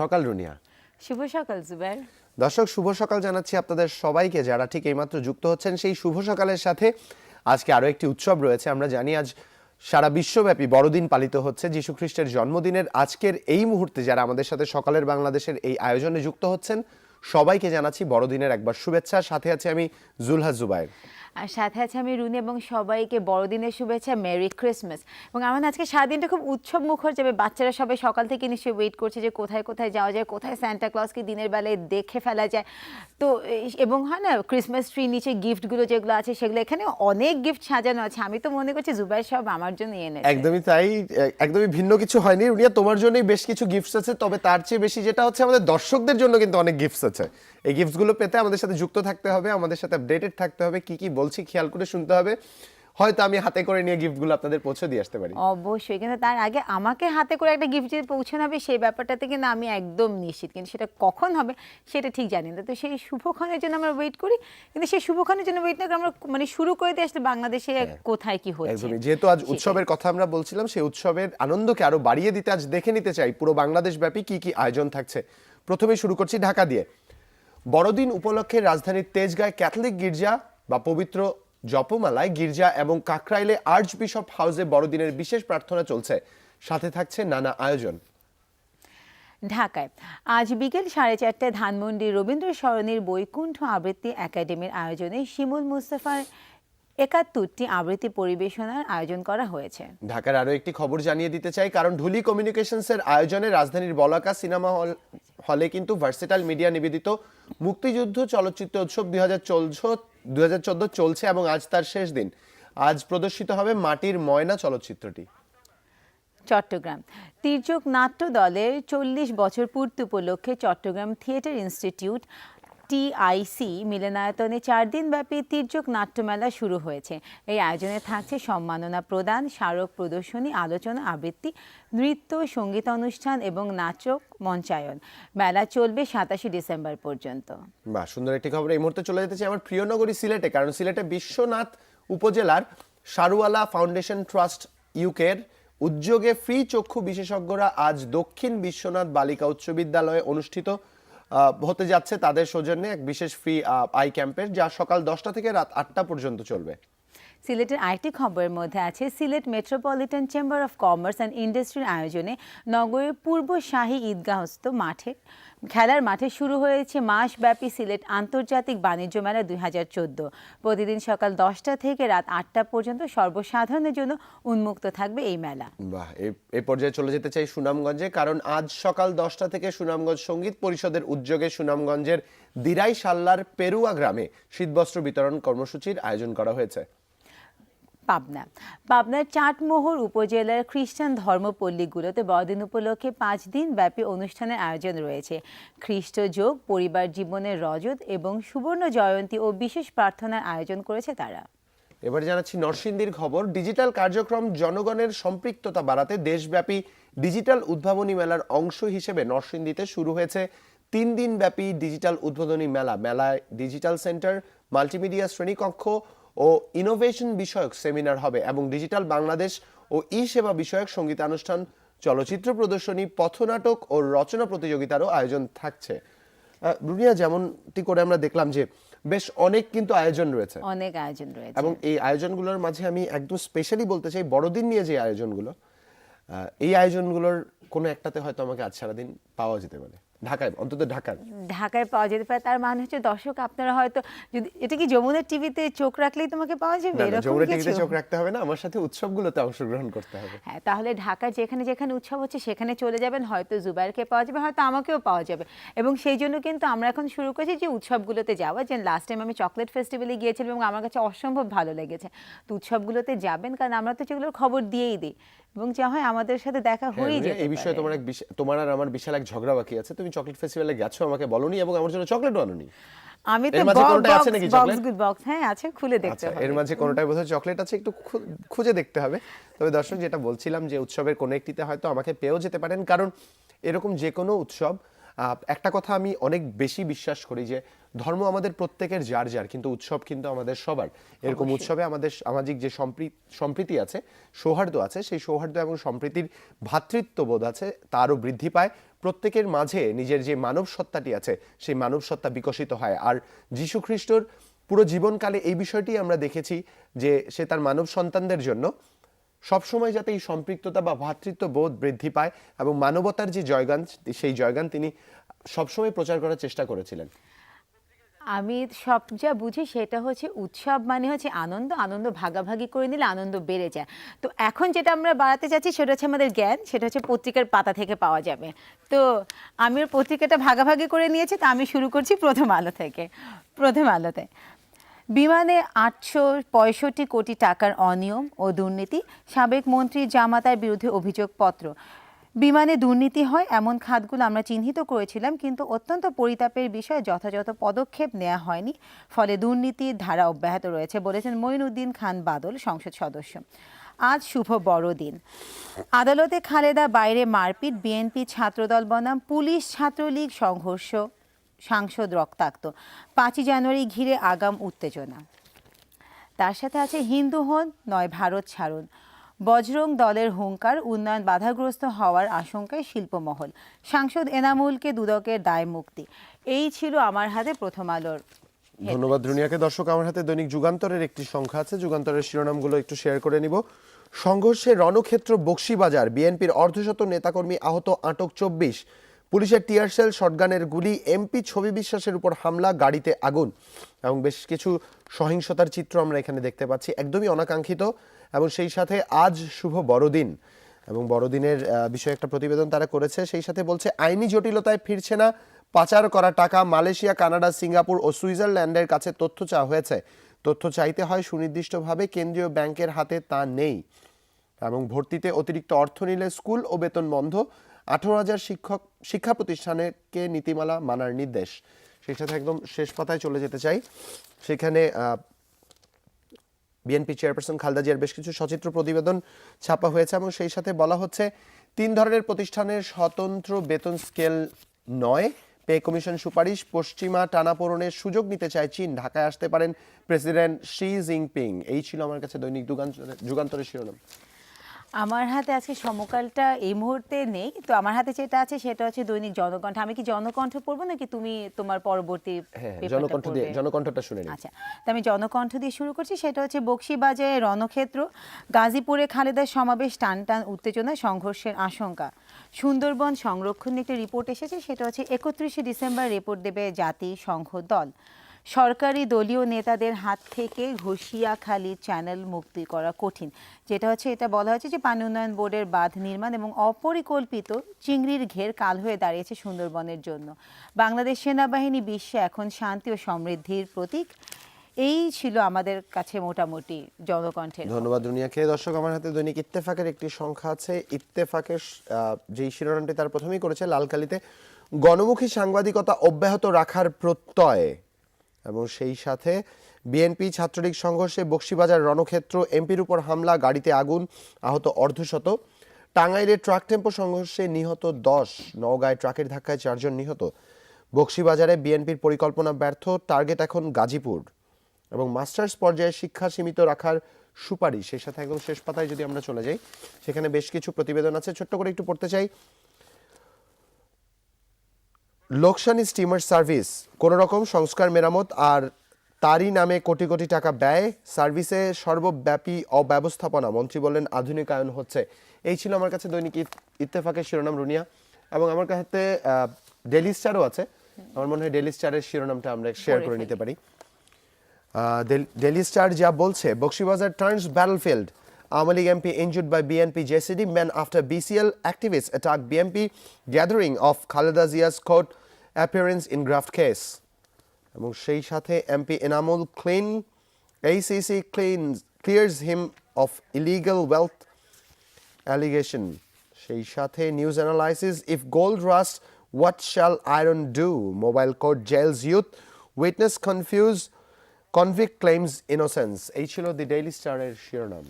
সকাল রুনিয়া। শুভ সকাল জুবাইর। দর্শক শুভ সকাল জানাচ্ছি আপনাদের সবাইকে যারা ঠিক এইমাত্র যুক্ত হচ্ছেন সেই শুভ সকালের সাথে। আজকে আরো একটি উৎসব রয়েছে। আমরা জানি আজ সারা বিশ্বব্যাপী বড়দিন পালিত হচ্ছে যীশু খ্রিস্টের জন্মদিনের। আজকের এই মুহূর্তে যারা আমাদের সাথে সকালের বাংলাদেশের এই আয়োজনে যুক্ত হচ্ছেন সবাইকে জানাচ্ছি বড়দিনের একবার শুভেচ্ছা। সাথে আছে আমি জুলহাস জুবাইর, আর সাথে আছে আমি রুনি, এবং সবাইকে বড়দিনের শুভেচ্ছা, মেরি ক্রিসমাস। এবং আমার আজকে সারাদিনটা খুব উৎসব মুখর যাবে। বাচ্চারা সবাই সকাল থেকে নিশ্চয়ই ওয়েট করছে যে কোথায় কোথায় যাওয়া যায়, কোথায় সান্টা ক্লজকে দিনের বেলায় দেখে ফেলা যায়। তো এবং হয় না, ক্রিসমাস ট্রি নিচে গিফটগুলো যেগুলো আছে সেগুলো, এখানে অনেক গিফট সাজানো আছে। আমি তো মনে করছি জুবাইর সব আমার জন্য এনেছে। একদমই তাই, একদমই ভিন্ন কিছু হয়নি রুনিয়া। তোমার জন্যই বেশ কিছু গিফটস আছে, তবে তার চেয়ে বেশি যেটা হচ্ছে আমাদের দর্শকদের জন্য কিন্তু অনেক গিফটস আছে। এই গিফটসগুলো পেতে আমাদের সাথে যুক্ত থাকতে হবে, আমাদের সাথে আপডেটেড থাকতে হবে। কি কি বলছি খেয়াল করে শুনতে হবে। হয়তো আমি হাতে করে নিয়ে গিফটগুলো আপনাদের পৌঁছে দিয়ে আসতে পারি। অবশ্যই, কিন্তু তার আগে আমাকে হাতে করে একটা গিফট যে পৌঁছানো হবে সেই ব্যাপারটাতে কিন্তু আমি একদম নিশ্চিত, কিন্তু সেটা কখন হবে সেটা ঠিক জানি না। তো সেই শুভক্ষণের জন্য আমরা ওয়েট করি, কিন্তু সেই শুভক্ষণের জন্য ওয়েট না করে আমরা মানে শুরু করে দিয়ে আসলে বাংলাদেশে কোথায় কি হচ্ছে। একদমই, যেহেতু আজ উৎসবের কথা আমরা বলছিলাম, সেই উৎসবের আনন্দকে আরো বাড়িয়ে দিতে আজ দেখে নিতে চাই পুরো বাংলাদেশ ব্যাপী কি কি আয়োজন থাকছে। প্রথমে শুরু করছি ঢাকা দিয়ে। বড়দিন উপলক্ষে রাজধানীর তেজগাঁয় ক্যাথলিক গির্জা বা পবিত্র জপমালায় গির্জা এবং কাকরাইলে আর্চ বিশপ হাউসে বড়দিনের বিশেষ প্রার্থনা চলছে। সাথে থাকছে নানা আয়োজন। ঢাকায় আজ বিকেল 4:30টায় ধানমন্ডি রবীন্দ্র সরণির বৈকুণ্ঠ আবৃত্তি একাডেমির আয়োজনে শিমুল মুস্তাফার 71টি আবৃত্তি পরিবেশনার আয়োজন করা হয়েছে। ঢাকার আরো একটি খবর জানিয়ে দিতে চাই, কারণ ঢুলি কমিউনিকেশনসের আয়োজনে রাজধানীর বলাকা সিনেমা হলে কিন্তু ভার্সেটাইল মিডিয়া নিবেদিত মুক্তিযুদ্ধ চলচ্চিত্র উৎসব 2014 চলছে এবং আজ তার শেষ দিন। আজ প্রদর্শিত হবে মাটির ময়না চলচ্চিত্রটি। চট্টগ্রাম তির্যক নাট্য দলের 40 বছর পূর্তি উপলক্ষে চট্টগ্রাম থিয়েটার ইনস্টিটিউট TIC মিলনায়তনে 4 দিনব্যাপী তির্যক নাট্যমেলা শুরু হয়েছে। এই আয়োজনে থাকছে সম্মাননা প্রদান, স্মারক প্রদর্শনী, আলোচনা, আবৃত্তি, নৃত্য, সঙ্গীত অনুষ্ঠান এবং নাটক মঞ্চায়ন। মেলা চলবে 27 ডিসেম্বর পর্যন্ত। বাহ, সুন্দর একটি খবর। এই মুহূর্তে চলে যেতে চাই আমার প্রিয় নগরী সিলেটে, কারণ সিলেটে বিশ্বনাথ উপজেলার সারুয়ালা ফাউন্ডেশন ট্রাস্ট ইউকের উদ্যোগে ফ্রি চক্ষু বিশেষজ্ঞরা আজ দক্ষিণ বিশ্বনাথ বালিকা উচ্চ বিদ্যালয়ে অনুষ্ঠিত হতে যাচ্ছে তাদের সৌজন্যে এক বিশেষ ফ্রি আই ক্যাম্পের, যা সকাল 10টা থেকে রাত 8টা পর্যন্ত চলবে। সিলেটের আরেকটি খবরের মধ্যে আছে, Sylhet metropolitan chamber of commerce and ইন্ডাস্ট্রির আয়োজনে নগরের পূর্ব শাহী ঈদগাহস্থ খেলার মাঠে শুরু হয়েছে মাসব্যাপী সিলেট আন্তর্জাতিক বাণিজ্য মেলা 2014। প্রতিদিন সকাল 10টা থেকে রাত 8টা পর্যন্ত সর্বসাধারণের জন্য উন্মুক্ত থাকবে এই মেলা। বাহ, এই পর্যায়ে চলে যেতে চাই সুনামগঞ্জে, কারণ আজ সকাল 10টা থেকে সুনামগঞ্জ সঙ্গীত পরিষদের উদ্যোগে সুনামগঞ্জের দিরাই সাল্লার পেরুয়া গ্রামে শীতবস্ত্র বিতরণ কর্মসূচির আয়োজন করা হয়েছে। পাবনার চাটমোহর উপজেলার খ্রিস্টান ধর্মপল্লীগুলোতে বড়দিন উপলক্ষে 5 দিন ব্যাপী অনুষ্ঠানের আয়োজন রয়েছে। খ্রিস্ট যোগ, পরিবার জীবনের রজত এবং সুবর্ণ জয়ন্তী ও বিশেষ প্রার্থনার আয়োজন করেছে তারা। এবার জানাচ্ছি নরসিংদীর খবর। ডিজিটাল কার্যক্রম জনগণের সম্পৃক্ততা বাড়াতে দেশব্যাপী ডিজিটাল উদ্ভাবনী মেলার অংশ হিসেবে নরসিংদীতে শুরু হয়েছে 3 দিন ব্যাপী ডিজিটাল উদ্বোধনী মেলা। মেলায় ডিজিটাল সেন্টার, মাল্টিমিডিয়া শ্রেণীকক্ষ ও ইনোভেশন বিষয়ক সেমিনার হবে এবং ডিজিটাল বাংলাদেশ ও ই সেবা বিষয়ক সঙ্গীতানুষ্ঠান, চলচ্চিত্র প্রদর্শনী, পথনাটক ও রচনা প্রতিযোগিতারও আয়োজন থাকছে। রুনিয়া, যেমনটি করে আমরা দেখলাম যে বেশ অনেক কিন্তু আয়োজন রয়েছে, অনেক আয়োজন রয়েছে, এবং এই আয়োজনগুলোর মাঝে আমি একদম স্পেশালি বলতে চাই বড়দিন নিয়ে যে আয়োজনগুলো, এই আয়োজনগুলোর কোনো একটাতে হয়তো আমাকে আজ সারাদিন পাওয়া যেতে পারে ঢাকায়, অন্তত ঢাকায় পাওয়া যেতে পারে। তার মানে হচ্ছে দর্শক আপনারা হয়তো যদি এটা কি যমুনার টিভিতে চোখ রাখলেই তোমাকে পাওয়া যাবে, এরকম যমুনা কিছু? টিভিতে চোখ রাখতে হবে না, আমার সাথে উৎসবগুলোতে অংশগ্রহণ করতে হবে। হ্যাঁ, তাহলে ঢাকার যেখানে যেখানে উৎসব হচ্ছে সেখানে চলে যাবেন, হয়তো জুবাইরকে পাওয়া যাবে, হয়তো আমাকেও পাওয়া যাবে। এবং সেই জন্য কিন্তু আমরা এখন শুরু করেছি যে উৎসবগুলোতে যাওয়া। যে লাস্ট টাইম আমি চকলেট ফেস্টিভ্যালে গিয়েছিলাম এবং আমার কাছে অসম্ভব ভালো লেগেছে। তো উৎসবগুলোতে যাবেন, কারণ আমরা তো সেগুলোর খবর দিয়েই দিই এবং যা হয় আমাদের সাথে দেখা হয়ে যায়। এই বিষয়ে তোমার আর আমার বিশাল এক ঝগড়া বাকি আছে। তুমি চকলেট ফেস্টিভ্যালে গেছো, আমাকে বলোনি এবং আমার জন্য চকলেটও আনোনি। আমি তো বক্স, হ্যাঁ আছে, খুলে দেখতে হবে। এর মাঝে কোনটায় বোধহয় চকলেট আছে, একটু খুঁজে দেখতে হবে। তবে দর্শক, যেটা বলছিলাম যে উৎসবের কোনো একটিতে হয়তো আমাকে পেয়েও যেতে পারেন, কারণ এরকম যে কোনো উৎসব একটা কথা আমি অনেক বেশি বিশ্বাস করি যে ধর্ম আমাদের প্রত্যেকের যার যার, কিন্তু উৎসব কিন্তু আমাদের সবার। এরকম উৎসবে আমাদের সামাজিক যে সম্প্রীতি আছে, সৌহার্দ্য আছে, সেই সৌহার্দ্য এবং সম্প্রীতির ভ্রাতৃত্ববোধ আছে তারও বৃদ্ধি পায়। প্রত্যেকের মাঝে নিজের যে মানব সত্তাটি আছে সেই মানব সত্তা বিকশিত হয়। আর যীশু খ্রিস্টর পুরো জীবনকালে এই বিষয়টি আমরা দেখেছি যে সে তার মানব সন্তানদের জন্য সবসময় যাতে এই সম্পৃক্ততা বা ভ্রাতৃত্ববোধ বৃদ্ধি পায় এবং মানবতার যে জয়গান, সেই জয়গান তিনি সবসময় প্রচার করার চেষ্টা করেছিলেন। আমি সব যা বুঝি সেটা হচ্ছে উৎসব মানে হচ্ছে আনন্দ, আনন্দ ভাগাভাগি করে নিলে আনন্দ বেড়ে যায়। তো এখন যেটা আমরা বাড়াতে চাচ্ছি সেটা হচ্ছে আমাদের জ্ঞান, সেটা হচ্ছে পত্রিকার পাতা থেকে পাওয়া যাবে। তো আমি ওর পত্রিকাটা ভাগাভাগি করে নিয়েছি, তো আমি শুরু করছি প্রথম আলো থেকে। প্রথম আলোতে বিমানে 865 কোটি টাকার অনিয়ম ও দুর্নীতি, সাবেক মন্ত্রী জামাতার বিরুদ্ধে অভিযোগপত্র। বিমানে দুর্নীতি হয় এমন খাতগুলো আমরা চিহ্নিত করেছিলাম, কিন্তু অত্যন্ত পরিতাপের বিষয়ে যথাযথ পদক্ষেপ নেওয়া হয়নি, ফলে দুর্নীতির ধারা অব্যাহত রয়েছে, বলেছেন মঈনুদ্দিন খান বাদল, সংসদ সদস্য। আজ শুভ বড়দিন। আদালতে খালেদা বাইরে মারপিট, বিএনপি ছাত্রদল বনাম পুলিশ ছাত্রলীগ সংঘর্ষ, সাংসদ রক্তাক্ত। 5ই জানুয়ারি ঘিরে আগাম উত্তেজনা। তার সাথে আছে হিন্দু হন নয় ভারত ছাড়ুন, বজরং দলের হুঙ্কার, উন্নয়ন বাধাগ্রস্ত হওয়ার আশঙ্কায় শিল্পমহল, সাংসদ এনামুলকে দুদকের দায় মুক্তি। এই ছিল আমার হাতে প্রথম আলোর। ধন্যবাদ রুনিয়াকে। দর্শক, আমার হাতে দৈনিক যুগান্তরের একটি সংখ্যা আছে, যুগান্তরের শিরোনামগুলো একটু শেয়ার করে নিব। সংঘর্ষে রণক্ষেত্র বকশীবাজার, বিএনপির অর্ধশত নেতাকর্মী আহত, আটক 24। পুলিশের টিয়ার সেল, শটগানের গুলি, এমপি ছবি বিশ্বাসের উপর হামলা, গাড়িতে আগুন এবং বেশ কিছু সহিংসতার চিত্র আমরা এখানে দেখতে পাচ্ছি, একদমই অনাকাঙ্ক্ষিত। এবং সেই সাথে আজ শুভ বড়দিন, এবং বড়দিনের বিষয়ে একটা প্রতিবেদন তারা করেছে। সেই সাথে বলছে আইনি জটিলতায় ফিরছে না পাচার করা টাকা। মালয়েশিয়া, কানাডা, সিঙ্গাপুর ও সুইজারল্যান্ডের কাছে তথ্য চাওয়া হয়েছে। তথ্য চাইতে হয় সুনির্দিষ্টভাবে, কেন্দ্রীয় ব্যাংকের হাতে তা নেই। এবং ভর্তিতে অতিরিক্ত অর্থ নিলে স্কুল ও বেতন বন্ধ। 18,000 শিক্ষা প্রতিষ্ঠানকে নীতিমালা মানার নির্দেশ। সেই সাথে একদম শেষ পাতায় চলে যেতে চাই, সেখানে বিএনপি চেয়ারপারসন খালেদা জিয়ার বেশ কিছু সচিত্র প্রতিবেদন ছাপা হয়েছে এবং সেই সাথে বলা হচ্ছে 3 ধরনের প্রতিষ্ঠানের স্বতন্ত্র বেতন স্কেল নয়। পে কমিশন সুপারিশ, পশ্চিমা টানাপোড়েনের সুযোগ নিতে চায় চীন, ঢাকায় আসতে পারেন প্রেসিডেন্ট শি জিনপিং। এই ছিল আমার কাছে দৈনিক যুগান্তরের শিরোনাম। আমার হাতে আজকে সমকালটা এই মুহূর্তে নেই, তো আমার হাতে যেটা আছে সেটা হচ্ছে দৈনিক জনকণ্ঠ। আমি কি জনকণ্ঠ পড়বো নাকি তুমি তোমার পরবর্তী পেপারটা জনকণ্ঠটা শুনে নিই। আচ্ছা, তো আমি জনকণ্ঠ দিয়ে শুরু করছি। সেটা হচ্ছে বকশীবাজারে রণক্ষেত্র, গাজীপুরে খালেদার সমাবেশ, টান টান উত্তেজনা, সংঘর্ষের আশঙ্কা। সুন্দরবন সংরক্ষণ নিয়ে একটি রিপোর্ট এসেছে, সেটা হচ্ছে 31শে ডিসেম্বর রিপোর্ট দেবে জাতিসংঘ দল। সরকারি দলীয় নেতাদের হাত থেকে ঘষিয়াখালী চ্যানেল মুক্তি করা কঠিন, যেটা হচ্ছে এটা বলা হয়েছে যে পানি উন্নয়ন বোর্ডের বাঁধ নির্মাণ এবং অপরিকল্পিত চিংড়ির ঘের কাল হয়ে দাঁড়িয়েছে সুন্দরবনের জন্য। বাংলাদেশ সেনাবাহিনী বিশ্বে এখন শান্তি ও সমৃদ্ধির প্রতীক। এই ছিল আমাদের কাছে মোটামুটি জনকণ্ঠের। ধন্যবাদ দুনিয়াকে। দর্শক, আমার হাতে দৈনিক ইত্তেফাকের একটি সংখ্যা আছে। ইত্তেফাকের যেই শিরোনামটি তার প্রথমেই করেছে লালকালিতে, গণমুখী সাংবাদিকতা অব্যাহত রাখার প্রত্যয়। এবং সেই সাথে বিএনপি ছাত্রলীগ সংঘর্ষে বকশীবাজার রণক্ষেত্র, এমপির উপর হামলা, গাড়িতে আগুন, আহত অর্ধশত। টাঙ্গাইলে ট্রাক টেম্পো সংঘর্ষে নিহত 10, নওগাঁয় ট্রাকের ধাক্কায় 4 জন নিহত। বকশীবাজারে বিএনপির পরিকল্পনা ব্যর্থ, টার্গেট এখন গাজীপুর। এবং মাস্টার্স পর্যায়ে শিক্ষা সীমিত রাখার সুপারিশ। সেই সাথে একদম শেষ পাতায় যদি আমরা চলে যাই, সেখানে বেশ কিছু প্রতিবেদন আছে, ছোট্ট করে একটু পড়তে চাই। লোকসানি স্টিমার সার্ভিস, কোন রকম সংস্কার মেরামত আর তারই নামে কোটি কোটি টাকা ব্যয়, সার্ভিসে সর্বব্যাপী অব্যবস্থাপনা, মন্ত্রী বললেন আধুনিকায়ন হচ্ছে। এই ছিল আমার কাছে দৈনিক ইত্তেফাকের শিরোনাম রুনিয়া। এবং আমার কাছে ডেইলি স্টারও আছে, আমার মনে হয় ডেইলি স্টারের শিরোনামটা আমরা শেয়ার করে নিতে পারি। ডেইলি স্টার যা বলছে, Bakshibazar turns battlefield, Awami League MP injured by BNP JCD men after BCL activists attack BNP gathering of Khaleda Zia's court appearance in graft case. এবং সেই সাথে MP Enamul ACC clears him of illegal wealth allegation. সেই সাথে news analysis, if gold rusts what shall iron do? Mobile court jails youth, witness confused convict claims innocence, এই ছিল দি daily স্টারের শিরোনাম।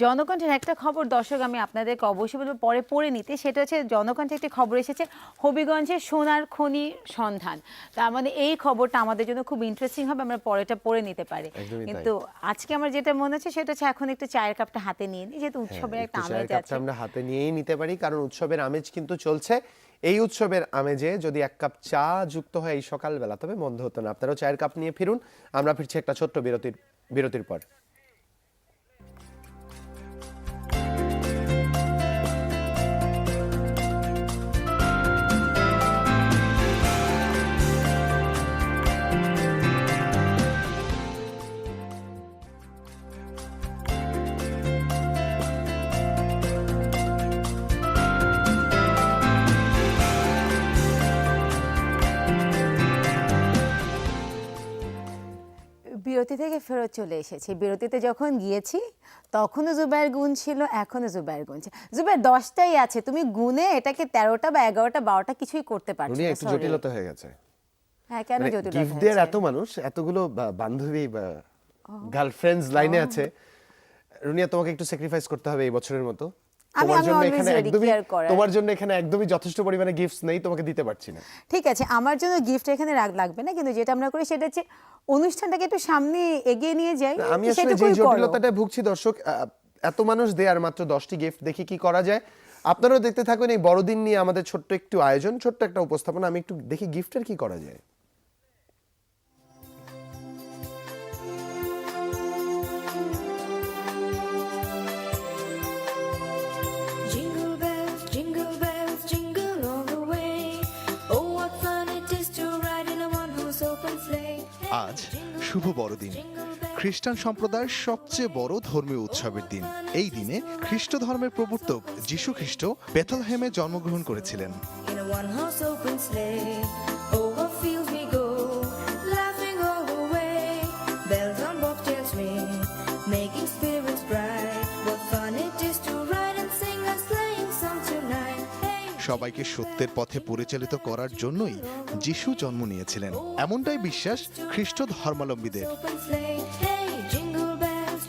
জনকণ্ঠের একটা খবর দর্শক আমি আপনাদেরকে অবশ্যই বলবো পরে পড়ে নিতে, সেটা হচ্ছে জনকণ্ঠে একটি খবর এসেছে হবিগঞ্জে সোনার খনির সন্ধান। তার মানে এই খবরটা আমাদের জন্য খুব ইন্টারেস্টিং হবে, আমরা পরেটা পড়ে নিতে পারি। একদমই তাই। কিন্তু আজকে আমার যেটা মনে হচ্ছে সেটা হচ্ছে এখন একটু চায়ের কাপটা হাতে নিয়ে নিই, যেহেতু উৎসবের একটা একটু চায়ের আমেজ কাপটা আছে। আমরা হাতে নিয়েই নিতে পারি, কারণ উৎসবের আমেজ কিন্তু চলছে। এই উৎসবের আমেজে যদি এক কাপ চা যুক্ত হয় এই সকালবেলা, তবে মন্দ হতো না। আপনারাও চায়ের কাপ নিয়ে ফিরুন, আমরা ফিরছি একটা ছোট্ট বিরতির পর। বিরতি থেকে ফেরত চলে এসেছি। বিরতিতে যখন গিয়েছি তখনও জুবাইর গুণ ছিল, এখনো জুবাইর গুণ ছিল। জুবাইর 10টাই আছে, তুমি গুনে এটাকে 13টা বা 11টা 12টা কিছুই করতে পারছো উনি না। একটু sorry। জটিলতা হয়ে গেছে। হ্যাঁ, কেন মানে জটিলতা গিফট দেওয়ার হয়েছে? এত মানুষ, এতগুলো বান্ধবী বা গার্লফ্রেন্ডস লাইনে আছে। রুনিয়া, তোমাকে একটু স্যাক্রিফাইস করতে হবে এই বছরের মতো। আমি তোমার জন্য always এখানে ready একদমই care করার। তোমার জন্য এখানে একদমই যথেষ্ট পরিমাণে গিফটস নেই, তোমাকে দিতে পারছি না। ঠিক আছে, আমার জন্য গিফট এখানে লাগবে না, কিন্তু যেটা আমরা করি সেটা হচ্ছে অনুষ্ঠানটাকে একটু সামনে এগিয়ে নিয়ে যাই। আমি আসলে যে সেটুকুই করো। জটিলতাটা ভুগছি দর্শক, এত মানুষ দেয়ার মাত্র 10টি গিফট, দেখি কি করা যায়। আপনারাও দেখতে থাকুন এই বড়দিন নিয়ে আমাদের ছোট্ট একটু আয়োজন, ছোট্ট একটা উপস্থাপনা। আমি একটু দেখি গিফটের কি করা যায়। Jingle bells, jingle all the way. Oh, what fun it is to ride in a one-horse open sleigh. আজ শুভ বড়দিন, খ্রিস্টান সম্প্রদায়ের সবচেয়ে বড় ধর্মীয় উৎসবের দিন। এই দিনে খ্রিস্ট ধর্মের প্রবর্তক যীশু খ্রিস্ট বেথলহেমে জন্মগ্রহণ করেছিলেন। In a one-horse open sleigh, over fields we go, laughing all the way. Bells on bobtails ring, making spirits bright. What fun it is to ride and sing a sleighing song tonight. Hey, সবাইকে সত্যের পথে পরিচালিত করার জন্যই যীশু জন্ম নিয়েছিলেন, এমনটাই বিশ্বাস খ্রিস্ট ধর্মাবলম্বীদের। open sleigh. Hey, jingle bells,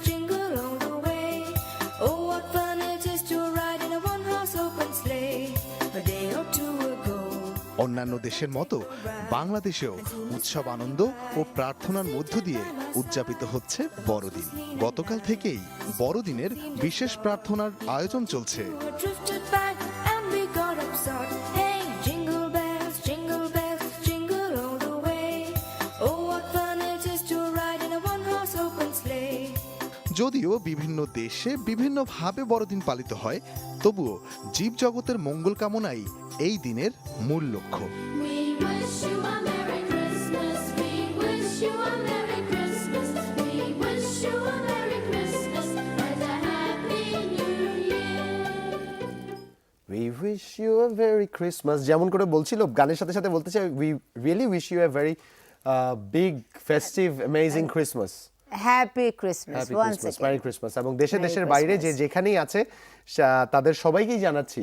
jingle all the way. Oh, what fun it is to ride in a one-horse open sleigh. A day or two ago. অন্যান্য দেশের মতো বাংলাদেশেও উৎসব আনন্দ ও প্রার্থনার মধ্য দিয়ে উদযাপিত হচ্ছে বড়দিন। গতকাল থেকেই বড়দিনের বিশেষ প্রার্থনার আয়োজন চলছে। We drifted back and we got upset. Hey, jingle bells, jingle all the way. Oh, what fun it is to ride in a one-horse open sleigh. যদিও বিভিন্ন দেশে বিভিন্নভাবে বড়দিন পালিত হয়, তবুও জীবজগতের মঙ্গল কামনাই এই দিনের মূল লক্ষ্য। We wish you a Merry Christmas. We wish you a Merry Christmas. We wish you a Merry Christmas and a Happy New Year. We wish you a very Christmas, যেমন করে বলছিল গানের সাথে সাথে বলতে চাই, we really wish you a very big festive amazing Christmas. Happy Christmas happy once Christmas, again. Merry Christmas. এবং দেশে Merry দেশের বাইরে যে Christmas. যেখানেই আছে তাদের সবাইকেই জানাচ্ছি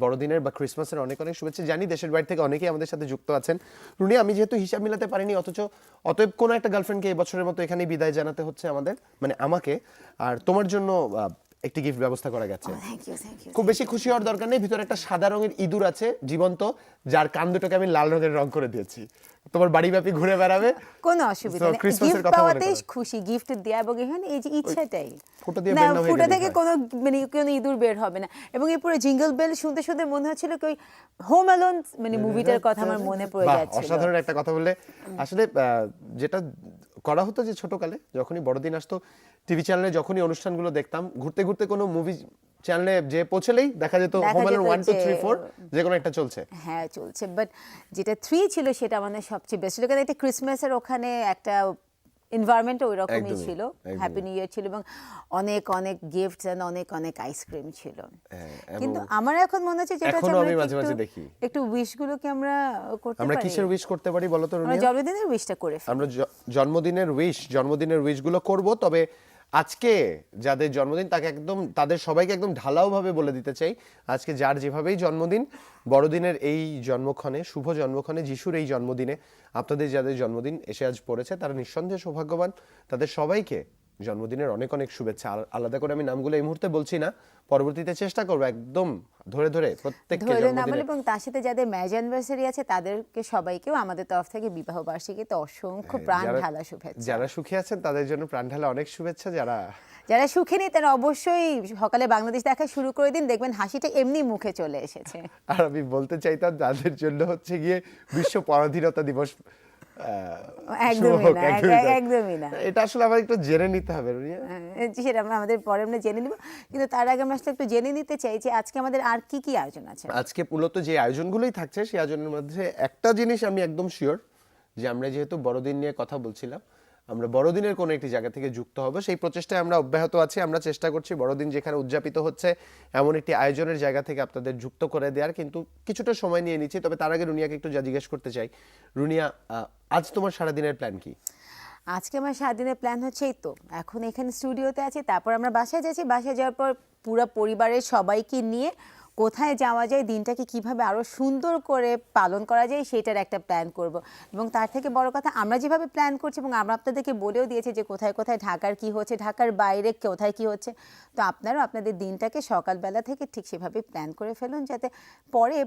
বড়দিনের বা ক্রিসমাসের অনেক অনেক শুভেচ্ছা। জানি দেশের বাইরে থেকে অনেকেই আমাদের সাথে যুক্ত আছেন। রুনি, আমি যেহেতু হিসাব মিলাতে পারিনি, অতএব কোনো একটা গার্লফ্রেন্ডকে এই বছরের মতো এখানেই বিদায় জানাতে হচ্ছে আমাদের, মানে আমাকে। আর তোমার জন্য একটি গিফট ব্যবস্থা করা গেছে। Thank you, thank you. খুব বেশি খুশি হওয়ার দরকার নেই, ভিতরে একটা সাদা রঙের ইঁদুর আছে জীবন্ত, যার কান দুটোকে আমি লাল রঙের রং করে দিয়েছি। তোমার বাড়িব্যাপী ঘুরে বেড়াবে। কোনো অসুবিধা So, নেই, ক্রিসমাসের গিফট কথা মনে পাওয়াতেই করো। খুশি, গিফট দেয়া এবং এখানে এই যে ইচ্ছাটাই ফুটো দিয়ে না, বের না হয়ে ফুটো গেলেই থেকে হয়। কোনো মানে কোনো ইঁদুর বের হবে না। এবং এই পুরো জিঙ্গল বেল শুনতে শুনতে মনে হচ্ছিল কি হোম অ্যালোন মানে মুভিটার কথা আমার মনে পড়ে বাহ, যাচ্ছিল। অসাধারণ একটা কথা বললে। আসলে যেটা করা হতো যে ছোটকালে যখনই বড়দিন আসতো, টিভি চ্যানেলে যখনই অনুষ্ঠানগুলো দেখতাম, ঘুরতে ঘুরতে কোনো মুভি চ্যানেলে যে পৌঁছলেই দেখা যেত হোম অ্যালোন 1 2 3 4 যে কোনো একটা চলছে। হ্যাঁ চলছে, বাট যেটা 3 ছিল সেটা মানে সবচেয়ে বেস্ট ছিল, কারণ এটা ক্রিসমাসের ওখানে একটা এনভায়রনমেন্ট ওই রকমই একদমই, ছিল, একদমই। হ্যাপি নিউ ইয়ার ছিল এবং অনেক অনেক গিফটস এন্ড অনেক অনেক আইসক্রিম ছিল। এবং কিন্তু আমার এখন মনে হচ্ছে যেটা হচ্ছে এখনো আমি আমরা মাঝে মাঝে দেখি। একটু উইশ গুলোকে আমরা করতে আমরা পারি। কিসের উইশ করতে পারি বলো তো আমরা রুনিয়া? জন্মদিনের উইশটা করে ফেলি। আমরা জন্মদিনের উইশ গুলো করব, তবে আজকে যাদের জন্মদিন তাদের সবাইকে একদম ঢালাওভাবে বলে দিতে চাই, আজকে যার যেভাবেই জন্মদিন, বড়দিনের এই জন্মক্ষণে, শুভ জন্মক্ষণে, যিশুর এই জন্মদিনে আপনাদের যাদের জন্মদিন এসে আজ পড়েছে তারা নিঃসন্দেহে সৌভাগ্যবান। তাদের সবাইকে জন্মদিনের অনেক অনেক শুভেচ্ছা। আলাদা করে আমি নামগুলো এই মুহূর্তে বলছি না, পরবর্তীতে চেষ্টা করবো একদম ধরে ধরে প্রত্যেককে ধরে নামাল, জন্মদিনে। এবং তার সাথে যাদের ম্যারেজ অ্যানিভার্সারি আছে তাদেরকে সবাইকেও আমাদের তরফ থেকে বিবাহ বার্ষিকীতে অসংখ্য প্রাণ ঢালা শুভেচ্ছা। যারা সুখী আছেন তাদের জন্য প্রাণ ঢালা অনেক শুভেচ্ছা। যারা সুখে নেই তারা অবশ্যই সকালে বাংলাদেশ দেখা শুরু করে দিন, দেখবেন হাসিটা এমনি মুখে চলে এসেছে। আর আমি বলতে চাইতাম তাদের জন্য হচ্ছে গিয়ে বিশ্ব পরাধীনতা দিবস একদমই শুভ হোক, না, একদমই না। এটা আসলে আমার একটু জেনে নিতে হবে রুনিয়া। সেটা আমাদের পরে আমরা জেনে নিব, কিন্তু তার আগে আমরা আসলে একটু জেনে নিতে চাই যে আজকে আমাদের আর কি কি আয়োজন আছে। আজকে মূলত যে আয়োজনগুলোই থাকছে সেই আয়োজনের মধ্যে একটা জিনিস আমি একদম শিওর, যে আমরা যেহেতু বড়দিন নিয়ে কথা বলছিলাম, আমরা বড়দিনের কোনো একটি জায়গা থেকে যুক্ত হব, সেই প্রচেষ্টায় আমরা অব্যাহত আছি। আমরা চেষ্টা করছি বড়দিন যেখানে উদযাপিত হচ্ছে এমন একটি আয়োজনের জায়গা থেকে আপনাদের যুক্ত করে দেওয়ার, কিন্তু কিছুটা সময় নিয়ে নিচ্ছি। তবে তার আগে রুনিয়াকে একটু যা জিজ্ঞেস করতে চাই, রুনিয়া আজ তোমার সারাদিনের প্ল্যান কি? আজকে আমার সারাদিনের প্ল্যান হচ্ছে এই তো এখন এখানে স্টুডিওতে আছি, তারপর আমরা বাসায় যাচ্ছি, বাসায় যাওয়ার পর পুরো পরিবারের সবাইকে নিয়ে কোথায় যাওয়া যায়, দিনটাকে কিভাবে আরো সুন্দর করে পালন করা যায় সেটার একটা প্ল্যান করব। এবং তার থেকে বড় কথা, আমরা যেভাবে প্ল্যান করছি এবং আমরা আপনাদেরকে বলেও দিয়েছি যে কোথায় কোথায় ঢাকার কি হচ্ছে, ঢাকার বাইরে কোথায় কি হচ্ছে, তো আপনারাও আপনাদের দিনটাকে সকালবেলা থেকে ঠিক সেভাবে প্ল্যান করে ফেলুন, যাতে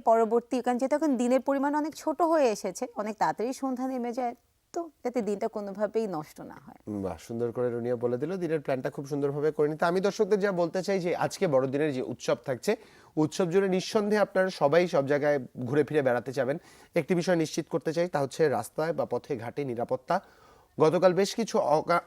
পরবর্তী, কারণ যেহেতু এখন দিনের পরিমাণ অনেক ছোট হয়ে এসেছে, অনেক তাড়াতাড়ি সন্ধ্যা নেমে যায়, তো যাতে দিনটা কোনোভাবেই নষ্ট না হয়। বাহ, সুন্দর করে রুনিয়া বলে দিল, দিনের প্ল্যানটা খুব সুন্দরভাবে করে নিতে। আমি দর্শকদের যা বলতে চাই যে আজকে বড়দিনের যে উৎসব থাকছে, উৎসব জুড়ে নিঃসন্দেহে আপনারা সবাই সব জায়গায় ঘুরে ফিরে বেড়াতে যাবেন। একটি বিষয় নিশ্চিত করতে চাই, তা হচ্ছে রাস্তায় বা পথে ঘাটে নিরাপত্তা। গতকাল বেশ কিছু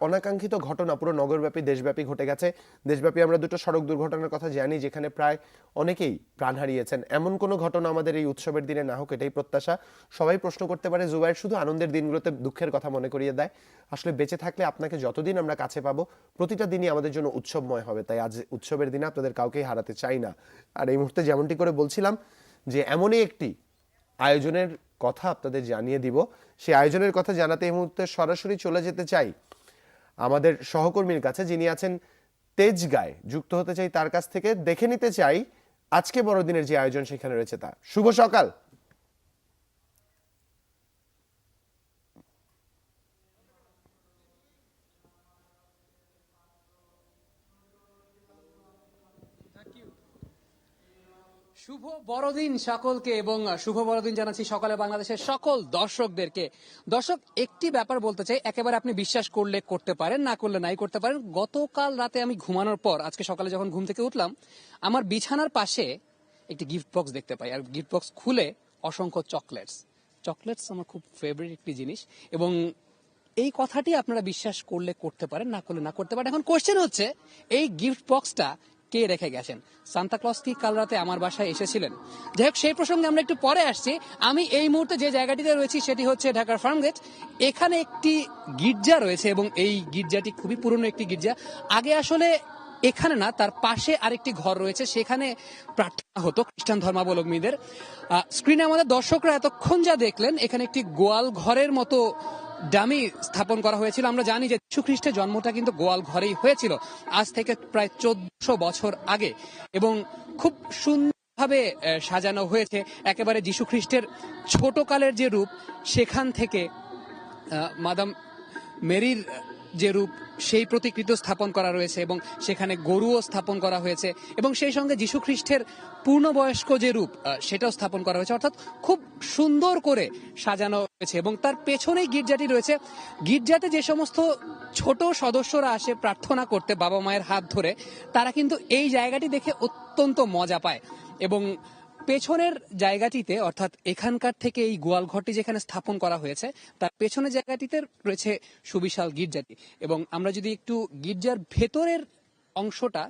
অনাকাঙ্ক্ষিত ঘটনা পুরো নগরব্যাপী দেশব্যাপী ঘটে গেছে। দেশব্যাপী আমরা দুটো সড়ক দুর্ঘটনার কথা জানি, যেখানে প্রায় অনেকেই প্রাণ হারিয়েছেন। এমন কোনো ঘটনা আমাদের এই উৎসবের দিনে না হোক, এটাই প্রত্যাশা। সবাই প্রশ্ন করতে পারে জুবাইর শুধু আনন্দের দিনগুলোতে দুঃখের কথা মনে করিয়ে দেয়। আসলে বেঁচে থাকলে আপনাকে যতদিন আমরা কাছে পাবো, প্রতিটা দিনই আমাদের জন্য উৎসবময় হবে। তাই আজ উৎসবের দিনে আপনাদের কাউকেই হারাতে চাই না। আর এই মুহূর্তে যেমনটি করে বলছিলাম যে এমনই একটি আয়োজনের কথা আপনাদের জানিয়ে দিব, সেই আয়োজনের কথা জানাতে এই মুহূর্তে সরাসরি চলে যেতে চাই আমাদের সহকর্মীর কাছে, যিনি আছেন তেজগাঁয়। যুক্ত হতে চাই তার কাছ থেকে, দেখে নিতে চাই আজকে বড়দিনের যে আয়োজন সেখানে রয়েছে তা। শুভ সকাল। শুভ বড়দিন সকলকে, এবং শুভ বড়দিন জানাচ্ছি সকালে বাংলাদেশের সকল দর্শকদেরকে। দর্শক, একটি ব্যাপার বলতে চাই, একেবারে আপনি বিশ্বাস করলে করতে পারেন, না করলে নাই করতে পারেন। গতকাল রাতে আমি ঘুমানোর পর আজকে সকালে যখন ঘুম থেকে উঠলাম, আমার বিছানার পাশে একটি গিফট বক্স দেখতে পাই, আর গিফট বক্স খুলে অসংখ্য চকলেটস আমার খুব ফেভারিট একটি জিনিস, এবং এই কথাটি আপনারা বিশ্বাস করলে করতে পারেন, না করলে না করতে পারেন। এখন কোশ্চেন হচ্ছে, এই গিফট বক্সটা কে রেখে গেছেন? সান্তা ক্লজ কি কাল রাতে আমার বাসায় এসেছিলেন? যাই হোক, সেই প্রসঙ্গে আমরা একটু পরে আসছি। আমি এই মুহূর্তে যে জায়গাটিতে রয়েছি সেটি হচ্ছে ঢাকার ফার্মগেট। এখানে একটি গির্জা রয়েছে, এবং এই গির্জাটি খুবই পুরনো একটি গির্জা। আগে আসলে এখানে না, তার পাশে আরেকটি ঘর রয়েছে, সেখানে প্রার্থনা হতো খ্রিস্টান ধর্মাবলম্বীদের। স্ক্রিনে আমাদের দর্শকরা এতক্ষণ যা দেখলেন, এখানে একটি গোয়াল ঘরের মতো ডামি স্থাপন করা হয়েছিল। আমরা জানি যে যীশু খ্রিস্টের জন্মটা কিন্তু গোয়াল ঘরেই হয়েছিল, আজ থেকে প্রায় 1400 বছর আগে, এবং খুব সুন্দরভাবে সাজানো হয়েছে। একেবারে যীশু খ্রিস্টের ছোটকালের যে রূপ, সেখান থেকে মাদাম মেরির যে রূপ, সেই প্রতিকৃতি স্থাপন করা রয়েছে, এবং সেখানে গরুও স্থাপন করা হয়েছে, এবং সেই সঙ্গে যীশু খ্রিস্টের পূর্ণবয়স্ক যে রূপ, সেটাও স্থাপন করা হয়েছে। অর্থাৎ খুব সুন্দর করে সাজানো হয়েছে, এবং তার পেছনেই গির্জাটি রয়েছে। গির্জাতে যে সমস্ত ছোট সদস্যরা আসে প্রার্থনা করতে বাবা মায়ের হাত ধরে, তারা কিন্তু এই জায়গাটি দেখে অত্যন্ত মজা পায়। এবং পেছনের জায়গাটিতে, অর্থাৎ এখানকার থেকে এই গোয়াল ঘরটি যেখানে স্থাপন করা হয়েছে, তার পেছনের জায়গাটিতে রয়েছে সুবিশাল গির্জাটি। এবং আমরা যদি একটু গির্জার ভেতরের অংশটা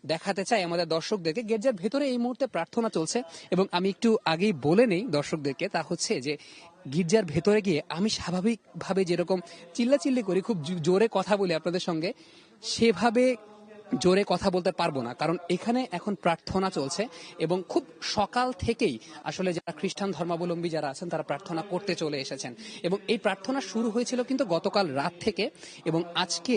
দেখাতে চাই আমাদের দর্শকদেরকে, গির্জার ভেতরে এই মুহূর্তে প্রার্থনা চলছে। এবং আমি একটু আগেই বলে নেই দর্শকদেরকে, তা হচ্ছে যে গির্জার ভেতরে গিয়ে আমি স্বাভাবিকভাবে যেরকম চিল্লাচিল্লি করি, খুব জোরে কথা বলি আপনাদের সঙ্গে, সেভাবে জোরে কথা বলতে পারবো না, কারণ এখানে এখন প্রার্থনা চলছে, এবং খুব সকাল থেকেই আসলে যারা খ্রিস্টান ধর্মাবলম্বী যারা আছেন তারা প্রার্থনা করতে চলে এসেছেন। এবং এই প্রার্থনা শুরু হয়েছিল কিন্তু গতকাল রাত থেকে, এবং আজকে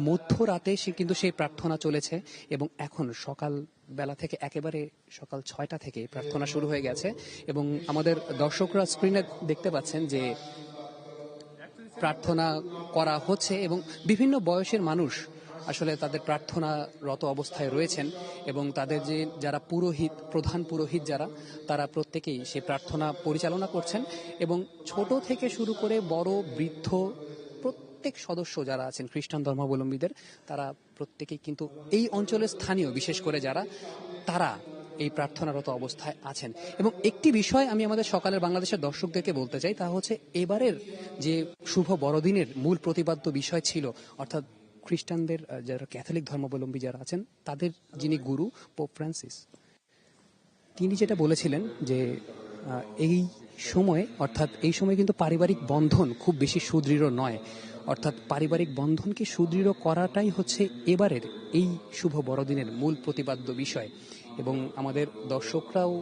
মধ্যরাতে কিন্তু সেই প্রার্থনা চলেছে এবং এখন সকাল বেলা থেকে একেবারে সকাল 6টা থেকে প্রার্থনা শুরু হয়ে গেছে এবং আমাদের দর্শকরা স্ক্রিনে দেখতে পাচ্ছেন যে প্রার্থনা করা হচ্ছে এবং বিভিন্ন বয়সের মানুষ আসলে তাদের প্রার্থনারত অবস্থায় রয়েছেন এবং তাদের যে যারা পুরোহিত, প্রধান পুরোহিত যারা, তারা প্রত্যেকেই সেই প্রার্থনা পরিচালনা করছেন এবং ছোট থেকে শুরু করে বড়, বৃদ্ধ প্রত্যেক সদস্য যারা আছেন খ্রিস্টান ধর্মাবলম্বীদের, তারা প্রত্যেকেই কিন্তু এই অঞ্চলের স্থানীয়, বিশেষ করে যারা, তারা এই প্রার্থনারত অবস্থায় আছেন। এবং একটি বিষয় আমি আমাদের সকালের বাংলাদেশের দর্শকদেরকে বলতে চাই, তা হচ্ছে এবারের যে শুভ বড়দিনের মূল প্রতিপাদ্য বিষয় ছিল, অর্থাৎ খ্রিস্টানদের যারা ক্যাথলিক ধর্মাবলম্বী যারা আছেন তাদের যিনি গুরু পোপ ফ্রান্সিস, তিনি যেটা বলেছিলেন যে এই সময়ে, অর্থাৎ এই সময় কিন্তু পারিবারিক বন্ধন খুব বেশি সুদৃঢ় নয়, অর্থাৎ পারিবারিক বন্ধনকে সুদৃঢ় করাটাই হচ্ছে এবারের এই শুভ বড়দিনের মূল প্রতিপাদ্য বিষয়। এবং আমাদের দর্শকরাও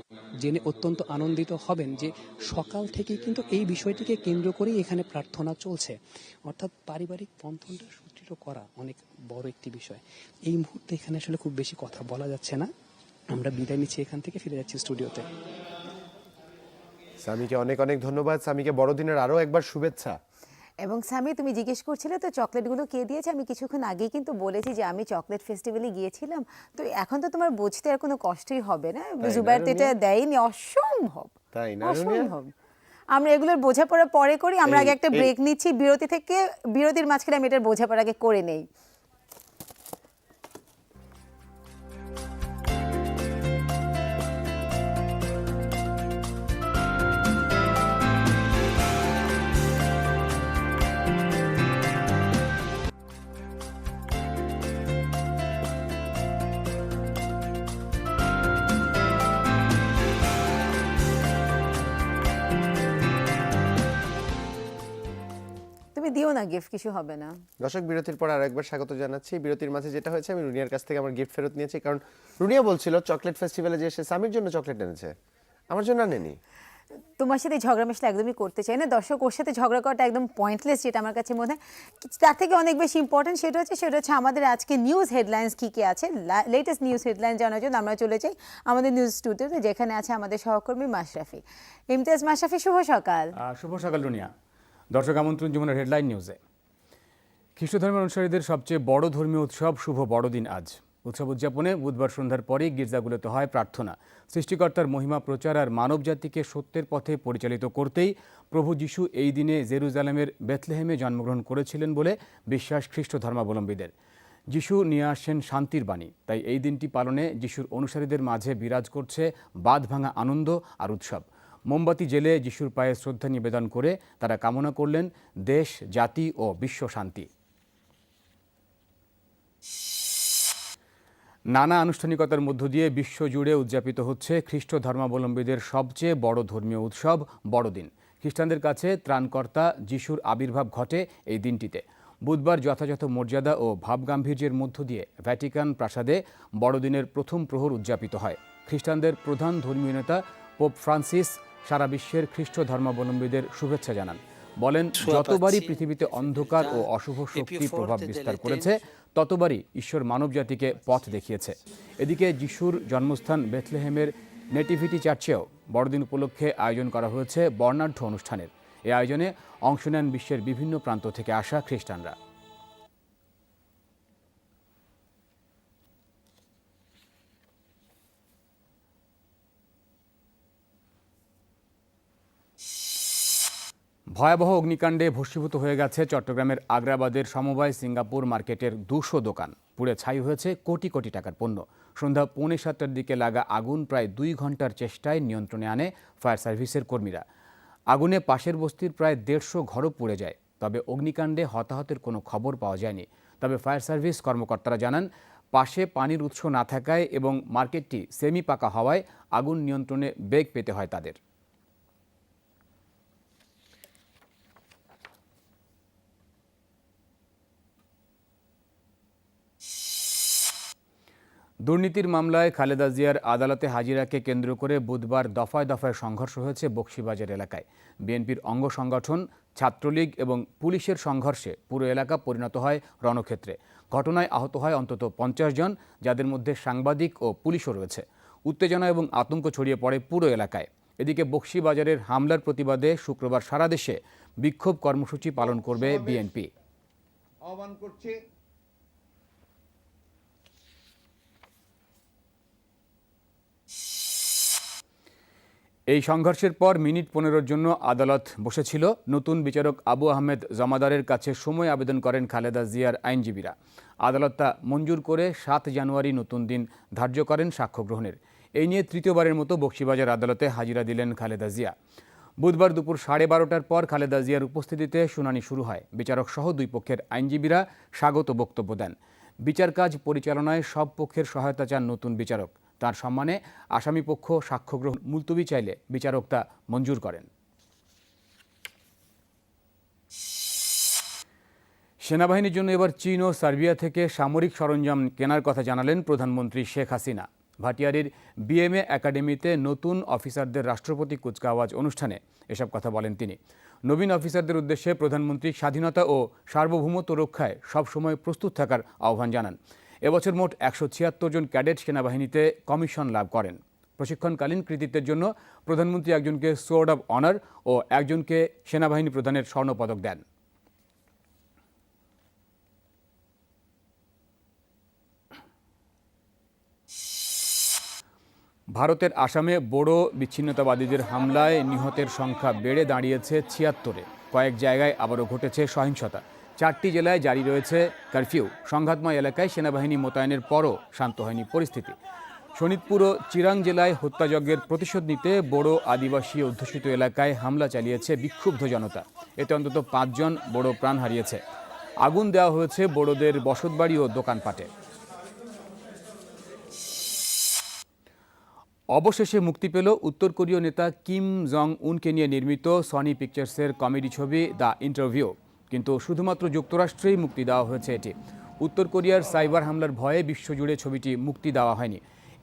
জেনে অত্যন্ত আনন্দিত হবেন যে সকাল থেকে কিন্তু এই বিষয়টিকে কেন্দ্র করেই এখানে প্রার্থনা চলছে, অর্থাৎ পারিবারিক বন্ধনটা সুদৃঢ় করা অনেক বড় একটি বিষয়। এই মুহূর্তে এখানে আসলে খুব বেশি কথা বলা যাচ্ছে না, আমরা বিদায় নিচ্ছি, এখান থেকে ফিরে যাচ্ছি স্টুডিওতে। সামিকে অনেক অনেক ধন্যবাদ। সামিকে বড়দিনের আরো একবার শুভেচ্ছা। এবং স্যামি, তুমি জিজ্ঞেস করছিলে তো চকলেটগুলো কে দিয়েছে, আমি কিছুক্ষণ আগেই কিন্তু বলেছি যে আমি চকলেট ফেস্টিভ্যালে গিয়েছিলাম। তো এখন তো তোমার বুঝতে আর কোনো কষ্টই হবে না, না, জুবাইর তো এটা রুনিয়া? দেয়নি, অসম্ভব, তাই না, রুনিয়া? অসম্ভব। আমরা এগুলোর বোঝাপড়া পরে করি, আমরা আগে একটা ব্রেক নিচ্ছি, বিরতির মাঝখানে আমি এটার বোঝাপড়া আগে করে নেই। তুমি দিও না গিফট, কিছু হবে না। দর্শক, বিরতির পর আর একবার স্বাগত জানাচ্ছি। বিরতির মাঝে যেটা হয়েছে, আমি রুনিয়ার কাছ থেকে আমার গিফট ফেরত নিয়েছি, কারণ রুনিয়া বলছিল চকলেট ফেস্টিভ্যালে যে সে স্বামীর জন্য চকলেট এনেছে, আমার জন্য আনেনি। তোমার সাথে ঝগড়া মেশলা একদমই করতে চাই না দর্শক, ওর সাথে ঝগড়া করাটা একদম পয়েন্টলেস, যেটা আমার কাছে মনে হয়। তার থেকে অনেক বেশি ইম্পর্টেন্ট সেটা হচ্ছে আমাদের আজকে নিউজ হেডলাইন্স কী কী আছে, লেটেস্ট নিউজ হেডলাইন জানার জন্য আমরা চলে যাই আমাদের নিউজ স্টুডিওতে, যেখানে আছে আমাদের সহকর্মী মাশরাফি। ইমতিয়াজ মাশরাফি, শুভ সকাল। শুভ সকাল রুনিয়া। দর্শক আমন্ত্রণ জীবনের হেডলাইন নিউজে। খ্রিস্ট ধর্মের অনুসারীদের সবচেয়ে বড় ধর্মীয় উৎসব শুভ বড়দিন আজ। উৎসব উদযাপনে বুধবার সন্ধ্যার পরেই গির্জাগুলোতে হয় প্রার্থনা। সৃষ্টিকর্তার মহিমা প্রচার আর মানবজাতিকে সত্যের পথে পরিচালিত করতেই প্রভু যিশু এই দিনে জেরুজালেমের বেথলেহেমে জন্মগ্রহণ করেছিলেন বলে বিশ্বাস খ্রিস্ট ধর্মাবলম্বীদের। যিশু নিয়ে আসেন শান্তির বাণী, তাই এই দিনটি পালনে যিশুর অনুসারীদের মাঝে বিরাজ করছে বাঁধ ভাঙা আনন্দ আর উৎসব। মোমবাতি জেলে যিশুর পায়ে শ্রদ্ধা নিবেদন করে তারা কামনা করলেন দেশ, জাতি ও বিশ্ব শান্তি। নানা আনুষ্ঠানিকতার মধ্য দিয়ে বিশ্বজুড়ে উদযাপিত হচ্ছে খ্রিস্ট ধর্মাবলম্বীদের সবচেয়ে বড় ধর্মীয় উৎসব বড়দিন। খ্রিস্টানদের কাছে ত্রাণকর্তা যিশুর আবির্ভাব ঘটে এই দিনটিতে। বুধবার যথাযথ মর্যাদা ও ভাবগাম্ভীর্যের মধ্য দিয়ে ভ্যাটিকান প্রাসাদে বড়দিনের প্রথম প্রহর উদযাপিত হয়। খ্রিস্টানদের প্রধান ধর্মীয় নেতা পোপ ফ্রান্সিস সারা বিশ্বের খ্রিস্ট ধর্মাবলম্বীদের শুভেচ্ছা জানান। বলেন, যতবারই পৃথিবীতে অন্ধকার ও অশুভ শক্তি প্রভাব বিস্তার করেছে, ততবারই ঈশ্বর মানবজাতিকে পথ দেখিয়েছে। এদিকে যিশুর জন্মস্থান বেথলেহেমের নেটিভিটি চার্চেও বড়দিন উপলক্ষে আয়োজন করা হয়েছে বর্ণাঢ্য অনুষ্ঠানের। এই আয়োজনে অংশ নেন বিশ্বের বিভিন্ন প্রান্ত থেকে আসা খ্রিস্টানরা। ভয়াবহ অগ্নিকাণ্ডে ভস্মীভূত হয়ে গেছে চট্টগ্রামের আগ্রাবাদের সমবায় সিঙ্গাপুর মার্কেটের 200 দোকান। পুড়ে ছাই হয়েছে কোটি কোটি টাকার পণ্য। সন্ধ্যা 6:45টার দিকে লাগা আগুন প্রায় 2 ঘন্টার চেষ্টায় নিয়ন্ত্রণে আনে ফায়ার সার্ভিসের কর্মীরা। আগুনে পাশের বস্তির প্রায় 150 ঘরও পুড়ে যায়। তবে অগ্নিকাণ্ডে হতাহতের কোনো খবর পাওয়া যায়নি। তবে ফায়ার সার্ভিস কর্মকর্তারা জানান, পাশে পানির উৎস না থাকায় এবং মার্কেটটি সেমি পাকা হওয়ায় আগুন নিয়ন্ত্রণে বেগ পেতে হয় তাদের। দুর্নীতির মামলায় খালেদা জিয়ার আদালতে হাজিরাকে কেন্দ্র করে বুধবার দফায় দফায় সংঘর্ষ হয়েছে বকশীবাজার এলাকায়। বিএনপির অঙ্গ সংগঠন, ছাত্রলীগ এবং পুলিশের সংঘর্ষে পুরো এলাকা পরিণত হয় রণক্ষেত্রে। ঘটনায় আহত হয় অন্তত 50 জন, যাদের মধ্যে সাংবাদিক ও পুলিশও রয়েছে। উত্তেজনা এবং আতঙ্ক ছড়িয়ে পড়ে পুরো এলাকায়। এদিকে বকশীবাজারের হামলার প্রতিবাদে শুক্রবার সারা দেশে বিক্ষোভ কর্মসূচি পালন করবে বিএনপি। আহ্বান করছি। এই সংঘর্ষের পর মিনিট 15 জন্য আদালত বসেছিল। নতুন বিচারক আবু আহমেদ জমাদারের কাছে সময় আবেদন করেন খালেদা জিয়ার আইনজীবীরা। আদালত তা মঞ্জুর করে 7 জানুয়ারি নতুন দিন ধার্য করেন সাক্ষ্য গ্রহণের। এই নিয়ে তৃতীয়বারের মতো বকশীবাজার আদালতে হাজিরা দিলেন খালেদা জিয়া। বুধবার দুপুর 12:30টার পর খালেদা জিয়ার উপস্থিতিতে শুনানি শুরু হয়। বিচারক সহ দুই পক্ষের আইনজীবীরা স্বাগত বক্তব্য দেন। বিচার কাজ পরিচালনায় সব পক্ষের সহায়তা চান নতুন বিচারক। তার সম্মানে আসামিপক্ষ সাক্ষ্য গ্রহণ মুলতবি চাইলে বিচারক তা মঞ্জুর করেন। সেনাবাহিনীর জন্য এবার চীন ও সার্বিয়া থেকে সামরিক সরঞ্জাম কেনার কথা জানালেন প্রধানমন্ত্রী শেখ হাসিনা। ভাটিয়ারির বিএমএ একাডেমিতে নতুন অফিসারদের রাষ্ট্রপতি কুচকাওয়াজ অনুষ্ঠানে এসব কথা বলেন তিনি। নবীন অফিসারদের উদ্দেশ্যে প্রধানমন্ত্রী স্বাধীনতা ও সার্বভৌমত্ব রক্ষায় সবসময় প্রস্তুত থাকার আহ্বান জানান। এবছর মোট 176 জন ক্যাডেট সেনাবাহিনীতে কমিশন লাভ করেন। প্রশিক্ষণকালীন কৃতিত্বের জন্য প্রধানমন্ত্রী একজনকে সোর্ড অব অনার ও একজনকে সেনাবাহিনী প্রধানের স্বর্ণপদক দেন। ভারতের আসামে বোডো বিচ্ছিন্নতাবাদীদের হামলায় নিহতের সংখ্যা বেড়ে দাঁড়িয়েছে 76-এ। কয়েক জায়গায় আবারও ঘটেছে সহিংসতা। 4টি জেলায় জারি রয়েছে কারফিউ। সংঘাতময় এলাকায় সেনাবাহিনী মোতায়েনের পরও শান্ত হয়নি পরিস্থিতি। শোনিতপুর ও চিরাং জেলায় হত্যাযজ্ঞের প্রতিশোধ নিতে বোডো আদিবাসী অধ্যুষিত এলাকায় হামলা চালিয়েছে বিক্ষুব্ধ জনতা। এতে অন্তত 5 জন বোডো প্রাণ হারিয়েছে। আগুন দেওয়া হয়েছে বোডোদের বসতবাড়ি ও দোকানপাটে। অবশেষে মুক্তি পেল উত্তর কোরীয় নেতা কিম জং উনকে নিয়ে নির্মিত সনি পিকচার্সের কমেডি ছবি দ্য ইন্টারভিউ। কিন্তু শুধুমাত্র যুক্তরাষ্ট্রেই মুক্তি দেওয়া হয়েছে এটি। উত্তর কোরিয়ার সাইবার হামলার ভয়ে বিশ্বজুড়ে ছবিটি মুক্তি দেওয়া হয়নি।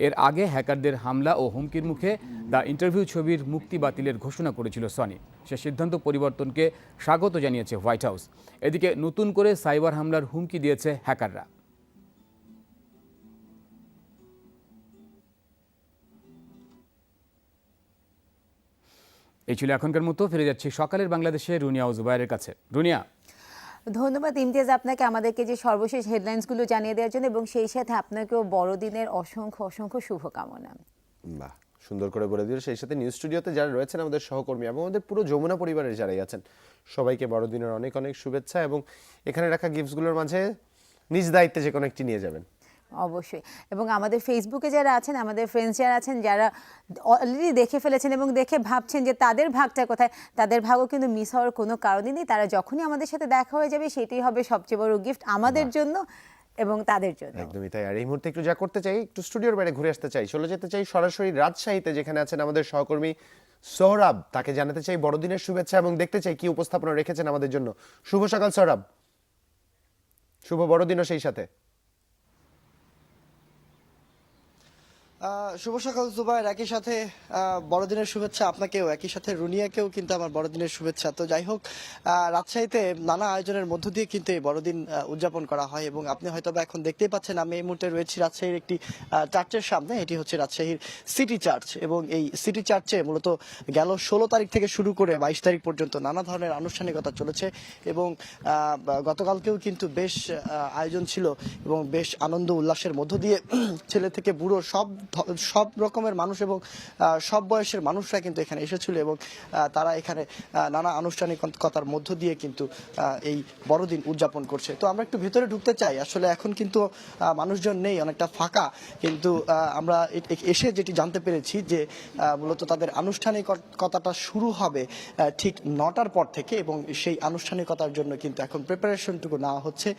এর আগে হ্যাকারদের হামলা ও হুমকির মুখে দ্য ইন্টারভিউ ছবির মুক্তি বাতিলের ঘোষণা করেছিল সনি। সে সিদ্ধান্ত পরিবর্তনকে স্বাগত জানিয়েছে হোয়াইট হাউস। এদিকে নতুন করে সাইবার হামলার হুমকি দিয়েছে হ্যাকাররা। এই ছিল এখনকার মতো। ফিরে যাচ্ছি সকালের বাংলাদেশে রুনিয়া ও জুবাইরের কাছে। রুনিয়া। ধন্যবাদ ইমতিয়াজ আপনাকে আমাদেরকে যে সর্বশেষ হেডলাইন্সগুলো জানিয়ে দেওয়ার জন্য, এবং সেই সাথে আপনাকেও বড়দিনের অসংখ্য অসংখ্য শুভকামনা। বাহ, সুন্দর করে বলে দিল। সেই সাথে নিউজ স্টুডিওতে যারা রয়েছেন আমাদের সহকর্মী এবং আমাদের পুরো যমুনা পরিবারের যারাই আছেন, সবাইকে বড়দিনের অনেক অনেক শুভেচ্ছা। এবং এখানে রাখা গিফটসগুলোর মাঝে নিজ দায়িত্বে যে কোনো একটি নিয়ে যাবেন অবশ্যই। এবং আমাদের ফেসবুকে যারা আছেন, আমাদের ফ্রেন্ডস যারা আছেন, যারা অলরেডি দেখে ফেলেছেন এবং দেখে ভাবছেন যে তাদের ভাগটা কোথায়, তাদের ভাগও কিন্তু মিস হওয়ার কোনো কারণই নেই। তারা যখনই আমাদের সাথে দেখা হয়ে যাবে, সেটাই হবে সবচেয়ে বড় গিফট আমাদের জন্য এবং তাদের জন্য। একদমই তাই। আর এই মুহূর্তে একটু যা করতে চাই, একটু স্টুডিওর বাইরে ঘুরে আসতে চাই, চলে যেতে চাই সরাসরি রাজশাহীতে, যেখানে আছেন আমাদের সহকর্মী সোহরাব। তাকে জানাতে চাই বড়দিনের শুভেচ্ছা এবং দেখতে চাই কি উপস্থাপনা রেখেছেন আমাদের জন্য। শুভ সকাল সোহরাব, শুভ বড়দিনও সেই সাথে। শুভ সকাল জুবাইর, একই সাথে বড়দিনের শুভেচ্ছা আপনাকেও, একই সাথে রুনিয়াকেও কিন্তু আমার বড়দিনের শুভেচ্ছা। তো যাই হোক, রাজশাহীতে নানা আয়োজনের মধ্য দিয়ে কিন্তু এই বড়দিন উদযাপন করা হয় এবং আপনি হয়তো এখন দেখতেই পাচ্ছেন আমি এই মুহূর্তে রয়েছি রাজশাহীর একটি চার্চের সামনে। এটি হচ্ছে রাজশাহীর সিটি চার্চ এবং এই সিটি চার্চে মূলত গেল 16 তারিখ থেকে শুরু করে 22 তারিখ পর্যন্ত নানা ধরনের আনুষ্ঠানিকতা চলেছে এবং গতকালকেও কিন্তু বেশ আয়োজন ছিল এবং বেশ আনন্দ উল্লাসের মধ্য দিয়ে ছেলে থেকে বুড়ো সব রকমের মানুষ এবং সব বয়সের মানুষরা কিন্তু এখানে এসেছিল এবং তারা এখানে নানা আনুষ্ঠানিকতার মধ্য দিয়ে কিন্তু এই বড়দিন উদযাপন করছে। তো আমরা একটু ভেতরে ঢুকতে চাই। আসলে এখন কিন্তু মানুষজন নেই, অনেকটা ফাঁকা, কিন্তু আমরা এসে যেটি জানতে পেরেছি যে মূলত তাদের আনুষ্ঠানিকতাটা শুরু হবে ঠিক 9টার পর থেকে এবং সেই আনুষ্ঠানিকতার জন্য কিন্তু এখন প্রিপারেশনটুকু নেওয়া হচ্ছে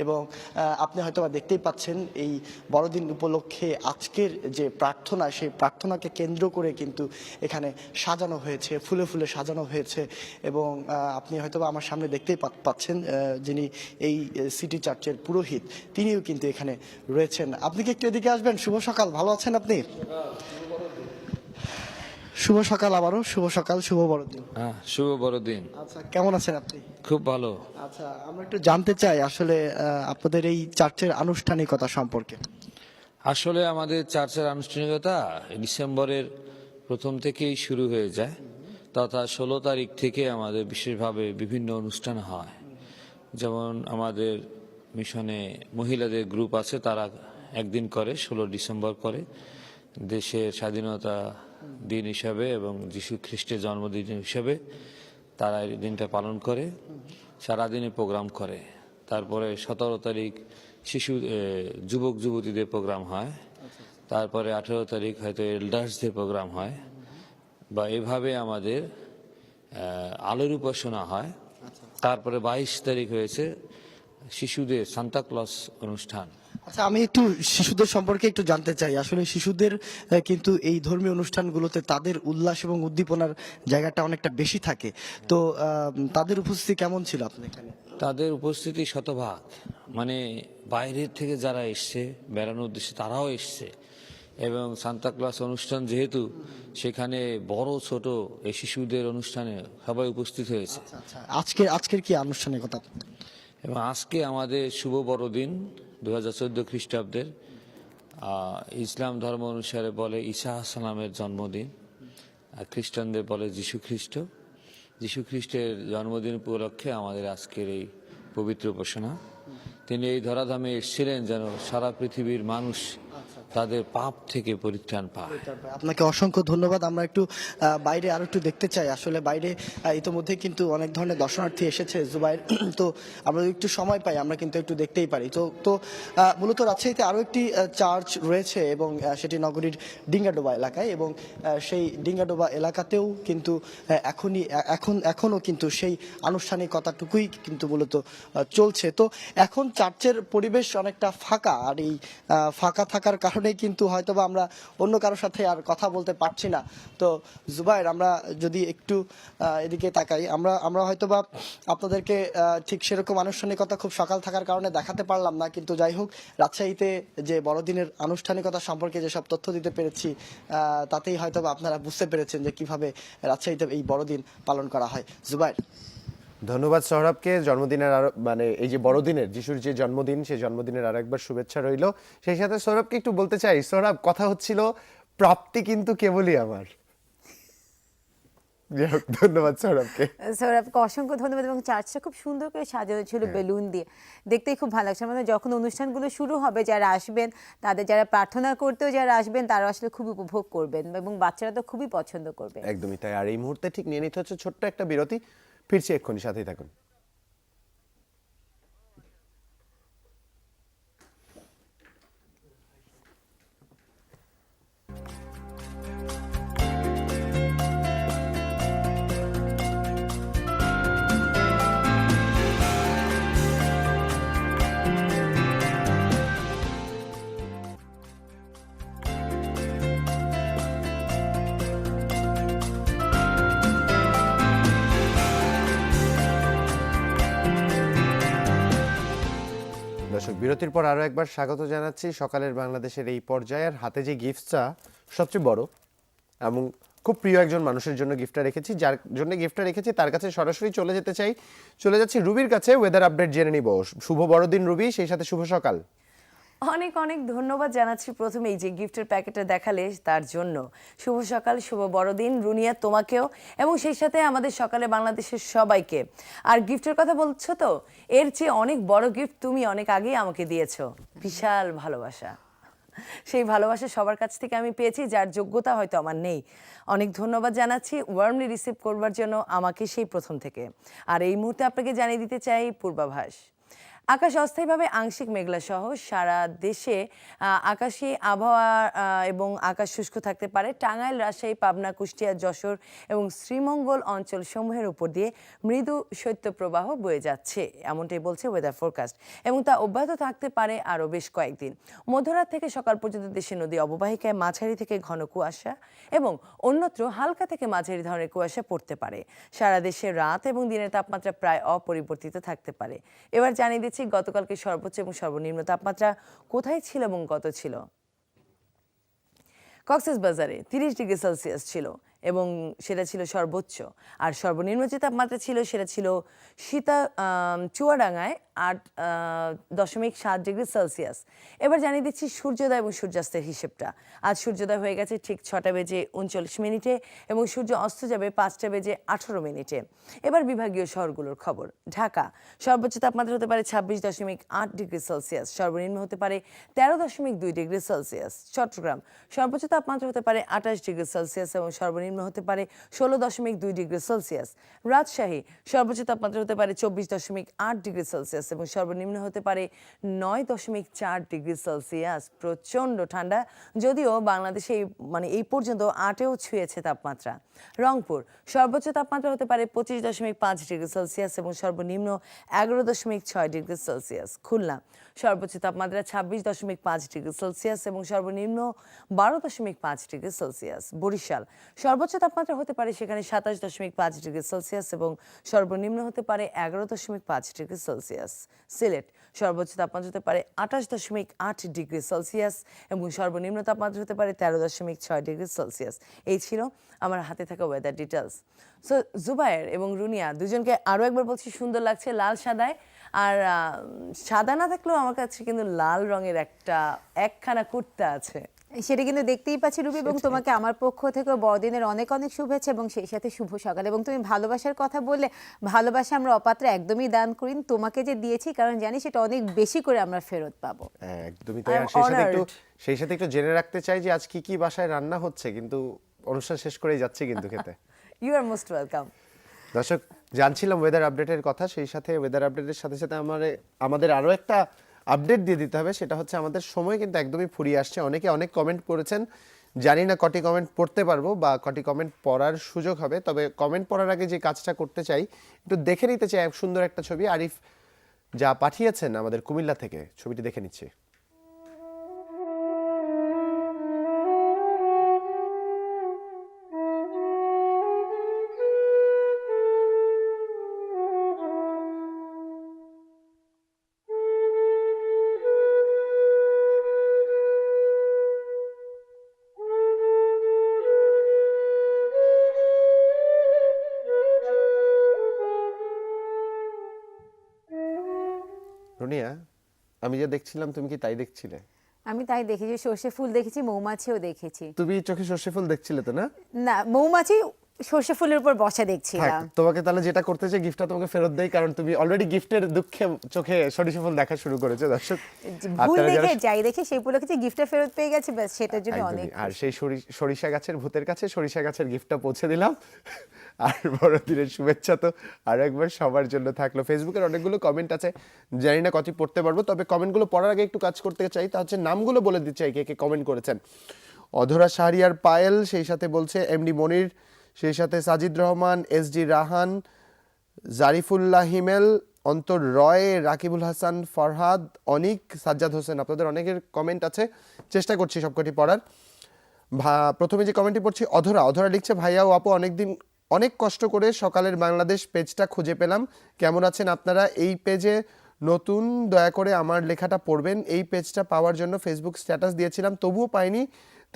এবং আপনি হয়তো দেখতেই পাচ্ছেন এই বড়দিন উপলক্ষে আজকের যে যে প্রার্থনা, সেই প্রার্থনাকে কেন্দ্র করে কিন্তু এখানে সাজানো হয়েছে, ফুলে ফুলে সাজানো হয়েছে। এবং আপনি হয়তো আমার সামনে দেখতেই পাচ্ছেন যিনি এই সিটি চার্চের পুরোহিত, তিনিও কিন্তু এখানে রয়েছেন। আপনি কি একটু এদিকে আসবেন? শুভ সকাল, ভালো আছেন আপনি? শুভ সকাল, আবারও শুভ সকাল, শুভ বড়দিন। হ্যাঁ, শুভ বড়দিন। আচ্ছা, কেমন আছেন আপনি? খুব ভালো। আচ্ছা, আমরা একটু জানতে চাই আসলে আপনাদের এই চার্চের আনুষ্ঠানিকতা সম্পর্কে। আসলে আমাদের চার্চের আনুষ্ঠানিকতা ডিসেম্বরের প্রথম থেকেই শুরু হয়ে যায়, তথা 16 তারিখ থেকে আমাদের বিশেষভাবে বিভিন্ন অনুষ্ঠান হয়। যেমন আমাদের মিশনে মহিলাদের গ্রুপ আছে, তারা একদিন করে 16 ডিসেম্বর করে দেশের স্বাধীনতা দিন হিসাবে এবং যীশু খ্রিস্টের জন্মদিন হিসাবে তারা এই দিনটা পালন করে, সারাদিনে প্রোগ্রাম করে। তারপরে 17 তারিখ যুবক যুবতীদের প্রোগ্রাম হয়। তারপরে 18 তারিখ হয়তো এল্ডার্সদের প্রোগ্রাম হয়, বা এভাবে আমাদের আলোর উপাসনা হয়। তারপরে 22 তারিখ হয়েছে শিশুদের সান্তাক্লজ অনুষ্ঠান। আচ্ছা, আমি একটু শিশুদের সম্পর্কে একটু জানতে চাই। আসলে শিশুদের কিন্তু এই ধর্মীয় অনুষ্ঠানগুলোতে তাদের উল্লাস এবং উদ্দীপনার জায়গাটা অনেকটা বেশি থাকে, তো তাদের উপস্থিতি কেমন ছিল আপনার এখানে? তাদের উপস্থিতি শতভাগ, মানে বাইরের থেকে যারা এসছে বেড়ানোর উদ্দেশ্যে তারাও এসছে। এবং সান্তাক্লজ অনুষ্ঠান যেহেতু, সেখানে বড় ছোট এই শিশুদের অনুষ্ঠানে সবাই উপস্থিত হয়েছে। আচ্ছা, আজকের কি আনুষ্ঠানিকতা? এবং আজকে আমাদের শুভ বড়দিন 2014 খ্রিস্টাব্দের, ইসলাম ধর্ম অনুসারে বলে ঈসা সালামের জন্মদিন, আর খ্রিস্টানদের বলে যীশু খ্রিস্টের জন্মদিন উপলক্ষে আমাদের আজকের এই পবিত্র উপাসনা। তিনি এই ধরাধামে এসেছিলেন যেন সারা পৃথিবীর মানুষ তাদের পাপ থেকে পরিত্রাণ পায়। আপনাকে অসংখ্য ধন্যবাদ। আমরা একটু বাইরে আরো একটু দেখতে চাই। আসলে বাইরে ইতোমধ্যে কিন্তু অনেক ধরনের দর্শনার্থী এসেছে জুবাইর, তো আমরা একটু সময় পাই আমরা কিন্তু একটু দেখতেই পারি। তো মূলত রাজশাহীতে আরো একটি চার্চ রয়েছে এবং সেটি নগরীর ডিঙ্গাডোবা এলাকায়, এবং সেই ডিঙ্গাডোবা এলাকাতেও কিন্তু এখনো কিন্তু সেই আনুষ্ঠানিকতাটুকুই কিন্তু মূলত চলছে। তো এখন চার্চের পরিবেশ অনেকটা ফাঁকা, আর এই ফাঁকা থাকার কারণে কিন্তু হয়তোবা আমরা অন্য কারোর সাথে আর কথা বলতে পারছি না। তো জুবাইর, আমরা যদি একটু এদিকে তাকাই, আমরা হয়তোবা আপনাদেরকে ঠিক সেরকম আনুষ্ঠানিকতা খুব সকাল থাকার কারণে দেখাতে পারলাম না, কিন্তু যাই হোক রাজশাহীতে যে বড়দিনের আনুষ্ঠানিকতা সম্পর্কে যেসব তথ্য দিতে পেরেছি তাতেই হয়তোবা আপনারা বুঝতে পেরেছেন যে কিভাবে রাজশাহীতে এই বড়দিন পালন করা হয়। জুবাইর, ধন্যবাদ সৌরভকে। জন্মদিনের আরো এই যে বড়দিনের যিশুর যে জন্মদিন, সেই জন্মদিনের আরো একবার শুভেচ্ছা রইল। সেই সাথে সৌরভকে একটু বলতে চাই, সৌরভ, কথা হচ্ছিল প্রাপ্তি কিন্তু কেবলই আমার। ধন্যবাদ সৌরভকে। সৌরভকে অসংখ্য ধন্যবাদ। এবং চার্চটা খুব সুন্দর করে সাজানো ছিল বেলুন দিয়ে, দেখতেই খুব ভালো লাগছে। মানে যখন অনুষ্ঠানগুলো শুরু হবে, যারা আসবেন, তাদের যারা প্রার্থনা করতেও যারা আসবেন, তারা আসলে খুব উপভোগ করবেন এবং বাচ্চারা তো খুবই পছন্দ করবে। একদমই তাই। আর এই মুহূর্তে ঠিক নিয়ে নিতে হচ্ছে ছোট্ট একটা বিরতি। ফিরছি এক্ষুনি, সাথেই থাকুন। দর্শক, বিরতির পর আরো একবার স্বাগত জানাচ্ছি সকালের বাংলাদেশের এই পর্যায়ে। আর হাতে যে গিফটটা সবচেয়ে বড় এবং খুব প্রিয় একজন মানুষের জন্য গিফটটা রেখেছি, যার জন্য গিফটটা রেখেছি তার কাছে সরাসরি চলে যাচ্ছি রুবির কাছে। ওয়েদার আপডেট জেনে নিব। শুভ বড়দিন রুবি, সেই সাথে শুভ সকাল। অনেক অনেক ধন্যবাদ জানাচ্ছি প্রথমেই যে গিফটের প্যাকেটটা দেখালে তার জন্য। শুভ সকাল, শুভ বড়দিন রুনিয়া, তোমাকেও এবং সেই সাথে আমাদের সকালে বাংলাদেশের সবাইকে। আর গিফটের কথা বলছো তো, এর চেয়ে অনেক বড় গিফট তুমি অনেক আগেই আমাকে দিয়েছো, বিশাল ভালোবাসা। সেই ভালোবাসা সবার কাছ থেকে আমি পেয়েছি, যার যোগ্যতা হয়তো আমার নেই। অনেক ধন্যবাদ জানাচ্ছি ওয়ার্মলি রিসিভ করবার জন্য আমাকে সেই প্রথম থেকে। আর এই মুহূর্তে আপনাকে জানিয়ে দিতে চাই পূর্বাভাস। আকাশ অস্থায়ীভাবে আংশিক মেঘলা সহ সারা দেশে আকাশে আবহাওয়া এবং আকাশ শুষ্ক থাকতে পারে। টাঙ্গাইল, রাজশাহী, পাবনা, কুষ্টিয়া, যশোর এবং শ্রীমঙ্গল অঞ্চল সমূহের উপর দিয়ে মৃদু শৈত্যপ্রবাহ বয়ে যাচ্ছে, এমনটাই বলছে ওয়েদার ফোরকাস্ট, এবং তা অব্যাহত থাকতে পারে আরও বেশ কয়েকদিন। মধ্যরাত থেকে সকাল পর্যন্ত দেশের নদী অববাহিকায় মাঝারি থেকে ঘন কুয়াশা এবং অন্যত্র হালকা থেকে মাঝারি ধরনের কুয়াশা পড়তে পারে। সারা দেশে রাত এবং দিনের তাপমাত্রা প্রায় অপরিবর্তিত থাকতে পারে। এবার জানিয়ে দিচ্ছি গতকালকে সর্বোচ্চ এবং সর্বনিম্ন তাপমাত্রা কোথায় ছিল এবং কত ছিল। কক্সবাজারে 30 ডিগ্রি সেলসিয়াস ছিল এবং সেটা ছিল সর্বোচ্চ, আর সর্বনিম্ন যে তাপমাত্রা ছিল সেটা ছিল চুয়াডাঙ্গায় 8.7 ডিগ্রি সেলসিয়াস। এবার জানিয়ে দিচ্ছি সূর্যোদয় এবং সূর্যাস্তের হিসেবটা। আজ সূর্যোদয় হয়ে গেছে ঠিক 6:39 এবং সূর্য অস্ত যাবে 5:18। এবার বিভাগীয় শহরগুলোর খবর। ঢাকা সর্বোচ্চ তাপমাত্রা হতে পারে 26.8 ডিগ্রি সেলসিয়াস, সর্বনিম্ন হতে পারে 13.2 ডিগ্রি সেলসিয়াস। চট্টগ্রাম সর্বোচ্চ তাপমাত্রা হতে পারে 28 ডিগ্রি সেলসিয়াস এবং সর্বনিম্ন হতে পারে 16.2 ডিগ্রি সেলসিয়াস। রাজশাহী সর্বোচ্চ তাপমাত্রা হতে পারে 24.8 ডিগ্রি সেলসিয়াস এবং সর্বনিম্ন হতে পারে 9.4 ডিগ্রি সেলসিয়াস। প্রচণ্ড ঠান্ডা, যদিও বাংলাদেশে এই পর্যন্ত 8-এও ছুঁয়েছে তাপমাত্রা। রংপুর সর্বোচ্চ তাপমাত্রা হতে পারে 25.5 ডিগ্রি সেলসিয়াস এবং সর্বনিম্ন 11.6 ডিগ্রি সেলসিয়াস। খুলনা সর্বোচ্চ তাপমাত্রা 26.5 ডিগ্রি সেলসিয়াস এবং সর্বনিম্ন 12.5 ডিগ্রি সেলসিয়াস। বরিশাল সর্বোচ্চ তাপমাত্রা হতে পারে সেখানে 27.5 ডিগ্রি সেলসিয়াস এবং সর্বনিম্ন হতে পারে 11.5 ডিগ্রি সেলসিয়াস। সিলেট সর্বোচ্চ তাপমাত্রা হতে পারে 28.8 ডিগ্রি সেলসিয়াস এবং সর্বনিম্ন তাপমাত্রা হতে পারে 13.6 ডিগ্রি সেলসিয়াস। এই ছিল আমার হাতে থাকা ওয়েদার ডিটেলস। সো জুবায়ের এবং রুনিয়া দুজনকে আরও একবার বলছি, সুন্দর লাগছে লাল সাদায়। আর সাদা না থাকলেও আমার কাছে কিন্তু লাল রঙের একখানা কুর্তা আছে, সেটা কিন্তু দেখতেই পাচ্ছি রুবি, এবং তোমাকে আমার পক্ষ থেকে বড়দিনের অনেক অনেক শুভেচ্ছা এবং সেই সাথে শুভ সকাল। এবং তুমি ভালোবাসার কথা বললে, ভালোবাসা আমরা অপাত্রে একদমই দান করি, তোমাকে যে দিয়েছি কারণ জানি সেটা অনেক বেশি করে আমরা ফেরত পাবো। একদমই তাই। আর সেই সাথে একটু জেনে রাখতে চাই যে আজ কি কি বাসায় রান্না হচ্ছে, কিন্তু অনুষ্ঠান শেষ করেই যাচ্ছি কিন্তু খেতে। You are most welcome. দর্শক, জানছিলাম ওয়েদার আপডেটের কথা, সেই সাথে ওয়েদার আপডেটের সাথে সাথে আমাদের আরও একটা আপডেট দিয়ে দিতে হবে, সেটা হচ্ছে আমাদের সময় কিন্তু একদমই ফুরিয়ে আসছে। অনেকে অনেক কমেন্ট করেছেন, জানি না কটি কমেন্ট পড়তে পারবো বা কটি কমেন্ট পড়ার সুযোগ হবে, তবে কমেন্ট পড়ার আগে যে কাজটা করতে চাই, একটু দেখে নিতে চাই সুন্দর একটা ছবি আরিফ যা পাঠিয়েছেন আমাদের কুমিল্লা থেকে, ছবিটি দেখে নিচ্ছি। রুনিয়া, আমি যা দেখছিলাম তুমি কি তাই দেখছিলে? আমি তাই দেখেছি, সর্ষে ফুল দেখেছি, মৌমাছিও দেখেছি। তুমি চোখে সর্ষে ফুল দেখছিলে তো? না না, মৌমাছি সর্ষে ফুলের উপর বসা দেখছিলাম। তোমাকে তাহলে যেটা করতে চাই, গিফটটা তোমাকে ফেরত দেই, কারণ তুমি অলরেডি গিফটের দুঃখে চোখে সরিষা ফুল দেখা শুরু করেছো। দর্শক, ভুল দেখে যাই দেখে সেই উপলক্ষে গিফটটা ফেরত পেয়ে গেছে, ব্যাস সেটার জন্য অনেক। আর সেই সরিষা গাছের ভূতের কাছে সরিষা গাছের গিফটটা পৌঁছে দিলাম। আর বড়দিনের শুভেচ্ছা তো আর একবার সবার জন্য থাকলো। ফেসবুকের অনেকগুলো কমেন্ট আছে, জানি না কত পড়তে পারবো, তবে কমেন্টগুলো পড়ার আগে একটু কাজ করতে চাই, তা হচ্ছে নামগুলো বলে দিতে চাই কে কে কমেন্ট করেছেন। অধরা শাহরিয়ার পায়েল, সেই সাথে বলছে এমডি মনির, সেই সাথে সাজিদ রহমান, এসডি রাহান, জারিফুল্লাহ হিমেল, অন্তর রয়, রাকিবুল হাসান, ফরহাদ, অনিক, সাজ্জাদ হোসেন, আপনাদের অনেকের কমেন্ট আছে, চেষ্টা করছি সবকটি পড়ার। প্রথমে যে কমেন্টটি পড়ছি, অধরা লিখছে, ভাইয়া ও আপু অনেক কষ্ট করে সকালের বাংলাদেশ পেজটা খুঁজে পেলাম, কেমন আছেন আপনারা? এই পেজে নতুন, দয়া করে আমার লেখাটা পড়বেন। এই পেজটা পাওয়ার জন্য ফেসবুক স্ট্যাটাস দিয়েছিলাম, তবুও পাইনি,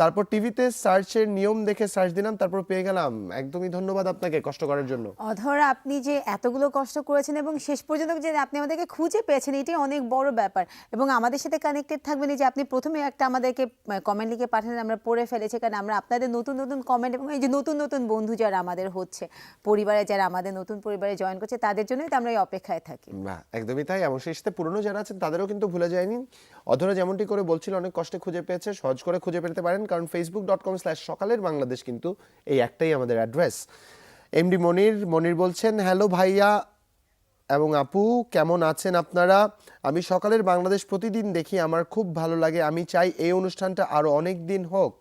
তারপর টিভিতে সার্চের নিয়ম দেখে সার্চ দিলাম, তারপর পেয়ে গেলাম। একদমই ধন্যবাদ আপনাকে কষ্ট করার জন্য। অধরা, আপনি যে এতগুলো কষ্ট করেছেন এবং শেষ পর্যন্ত যে আপনি আমাদেরকে খুঁজে পেয়েছেন, এটাই অনেক বড় ব্যাপার। এবং আমাদের সাথে কানেক্টেড থাকবেন, এই যে আপনি প্রথমে একটা আমাদেরকে কমেন্ট লিখে পাঠালেন, আমরা পড়ে ফেলেছি, কারণ আমরা আপনাদের নতুন নতুন কমেন্ট এবং এই যে নতুন নতুন বন্ধু যারা আমাদের হচ্ছে, পরিবারে যারা আমাদের নতুন পরিবারে জয়েন করছে, তাদের জন্যই তো আমরা এই অপেক্ষায় থাকি। একদমই তাই। এবং সেই সাথে পুরনো যারা আছেন তাদেরও কিন্তু ভুলে যায়নি। অধরা যেমনটি করে বলছিল, অনেক কষ্টে খুঁজে পেয়েছে, সহজ করে খুঁজে পেতে পারেন, কারণ facebook.com/সকালের বাংলাদেশ কিন্তু এই একটাই আমাদের অ্যাড্রেস। এমডি মনির বলছেন, হ্যালো ভাইয়া এবং আপু, কেমন আছেন আপনারা? আমি সকালের বাংলাদেশ প্রতিদিন দেখি, আমার খুব ভালো লাগে। আমি চাই এই অনুষ্ঠানটা আরো অনেক দিন হোক,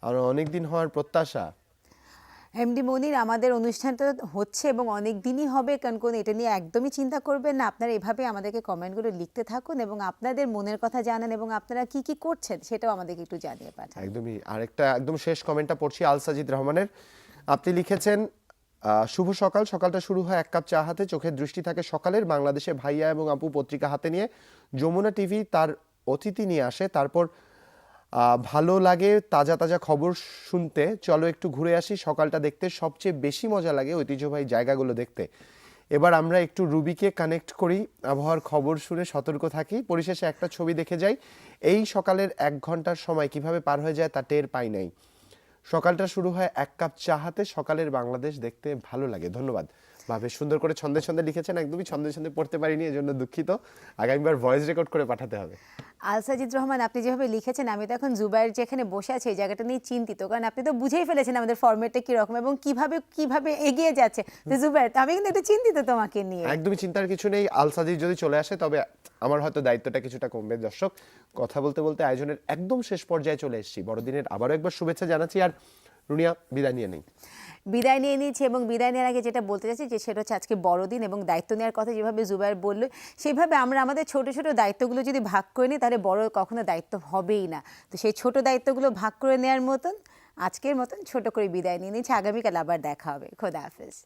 আরো অনেক দিন হওয়ার প্রত্যাশা। এমডি মনির, আমাদের অনুষ্ঠানটা হচ্ছে এবং অনেক দিনই হবে, কারণ কোন এটা নিয়ে একদমই চিন্তা করবেন না। আপনারা এভাবে আমাদেরকে কমেন্টগুলো লিখতে থাকুন এবং আপনাদের মনের কথা জানান এবং আপনারা কি কি করছেন সেটাও আমাদেরকে একটু জানিয়ে পাঠান। একদমই। আরেকটা একদম শেষ কমেন্টটা পড়ছি আল সাজিদ রহমানের। আপনি লিখেছেন, শুভ সকাল। সকালটা শুরু হয় এক কাপ চা হাতে, চোখের দৃষ্টি থাকে সকালের। বাংলাদেশে ভাইয়া এবং আপু পত্রিকা হাতে নিয়ে যমুনা টিভি তার অতিথি নিয়ে আসে, তারপর ভালো লাগে তাজা তাজা খবর শুনতে। চলো একটু ঘুরে আসি। সকালটা দেখতে সবচেয়ে বেশি মজা লাগে ঐতিহ্যবাহী জায়গাগুলো দেখতে। এবার আমরা একটু রুবিকে কানেক্ট করি, আবহাওয়ার খবর শুনে সতর্ক থাকি, পরিশেষে একটা ছবি দেখে যাই। এই সকালের 1 ঘন্টার সময় কিভাবে পার হয়ে যায় তা টের পাই নাই। সকালটা শুরু হয় এক কাপ চা হাতে, সকালের বাংলাদেশ দেখতে ভালো লাগে। ধন্যবাদ। বেশ সুন্দর করে ছন্দে ছন্দে লিখেছেন, একদমই ছন্দে ছন্দে পড়তে পারিনি, এজন্য দুঃখিত। আগামীবার ভয়েস রেকর্ড করে পাঠাতে হবে। আল সাজিদ রহমান, আপনি যেভাবে লিখেছেন, আমি তো এখন জুবাইর যেখানে বসে আছে এই জায়গাটা নিয়ে চিন্তিত, কারণ আপনি তো বুঝেই ফেলেছেন আমাদের ফরম্যাটটা কিরকম এবং কিভাবে এগিয়ে যাচ্ছে। তো জুবাইর, আমি কিন্তু একটু চিন্তিত তোমাকে নিয়ে। একদমই চিন্তার কিছু নেই। আল সাজিদ যদি চলে আসে তবে আমার হয়তো দায়িত্বটা কিছুটা কমবে। দর্শক, কথা বলতে বলতে আয়োজনের একদম শেষ পর্যায়ে চলে এসেছি। বড়দিনের আবারও একবার শুভেচ্ছা জানাচ্ছি। আর রুনিয়া, বিদায় নিয়ে নেই। বিদায় নিয়ে নিয়েছি এবং বিদায় নেওয়ার আগে যেটা বলতে চাচ্ছি যে সেটা হচ্ছে আজকে বড়দিন এবং দায়িত্ব নেওয়ার কথা যেভাবে জুবাইর বলল, সেভাবে আমরা আমাদের ছোট ছোট দায়িত্বগুলো যদি ভাগ করে নিই তাহলে বড় কখনো দায়িত্ব হবেই না। তো সেই ছোট দায়িত্বগুলো ভাগ করে নেওয়ার মতন আজকের মতন ছোট করে বিদায় নিয়ে নিচ্ছি। আগামীকাল আবার দেখা হবে। খোদা হাফেজ।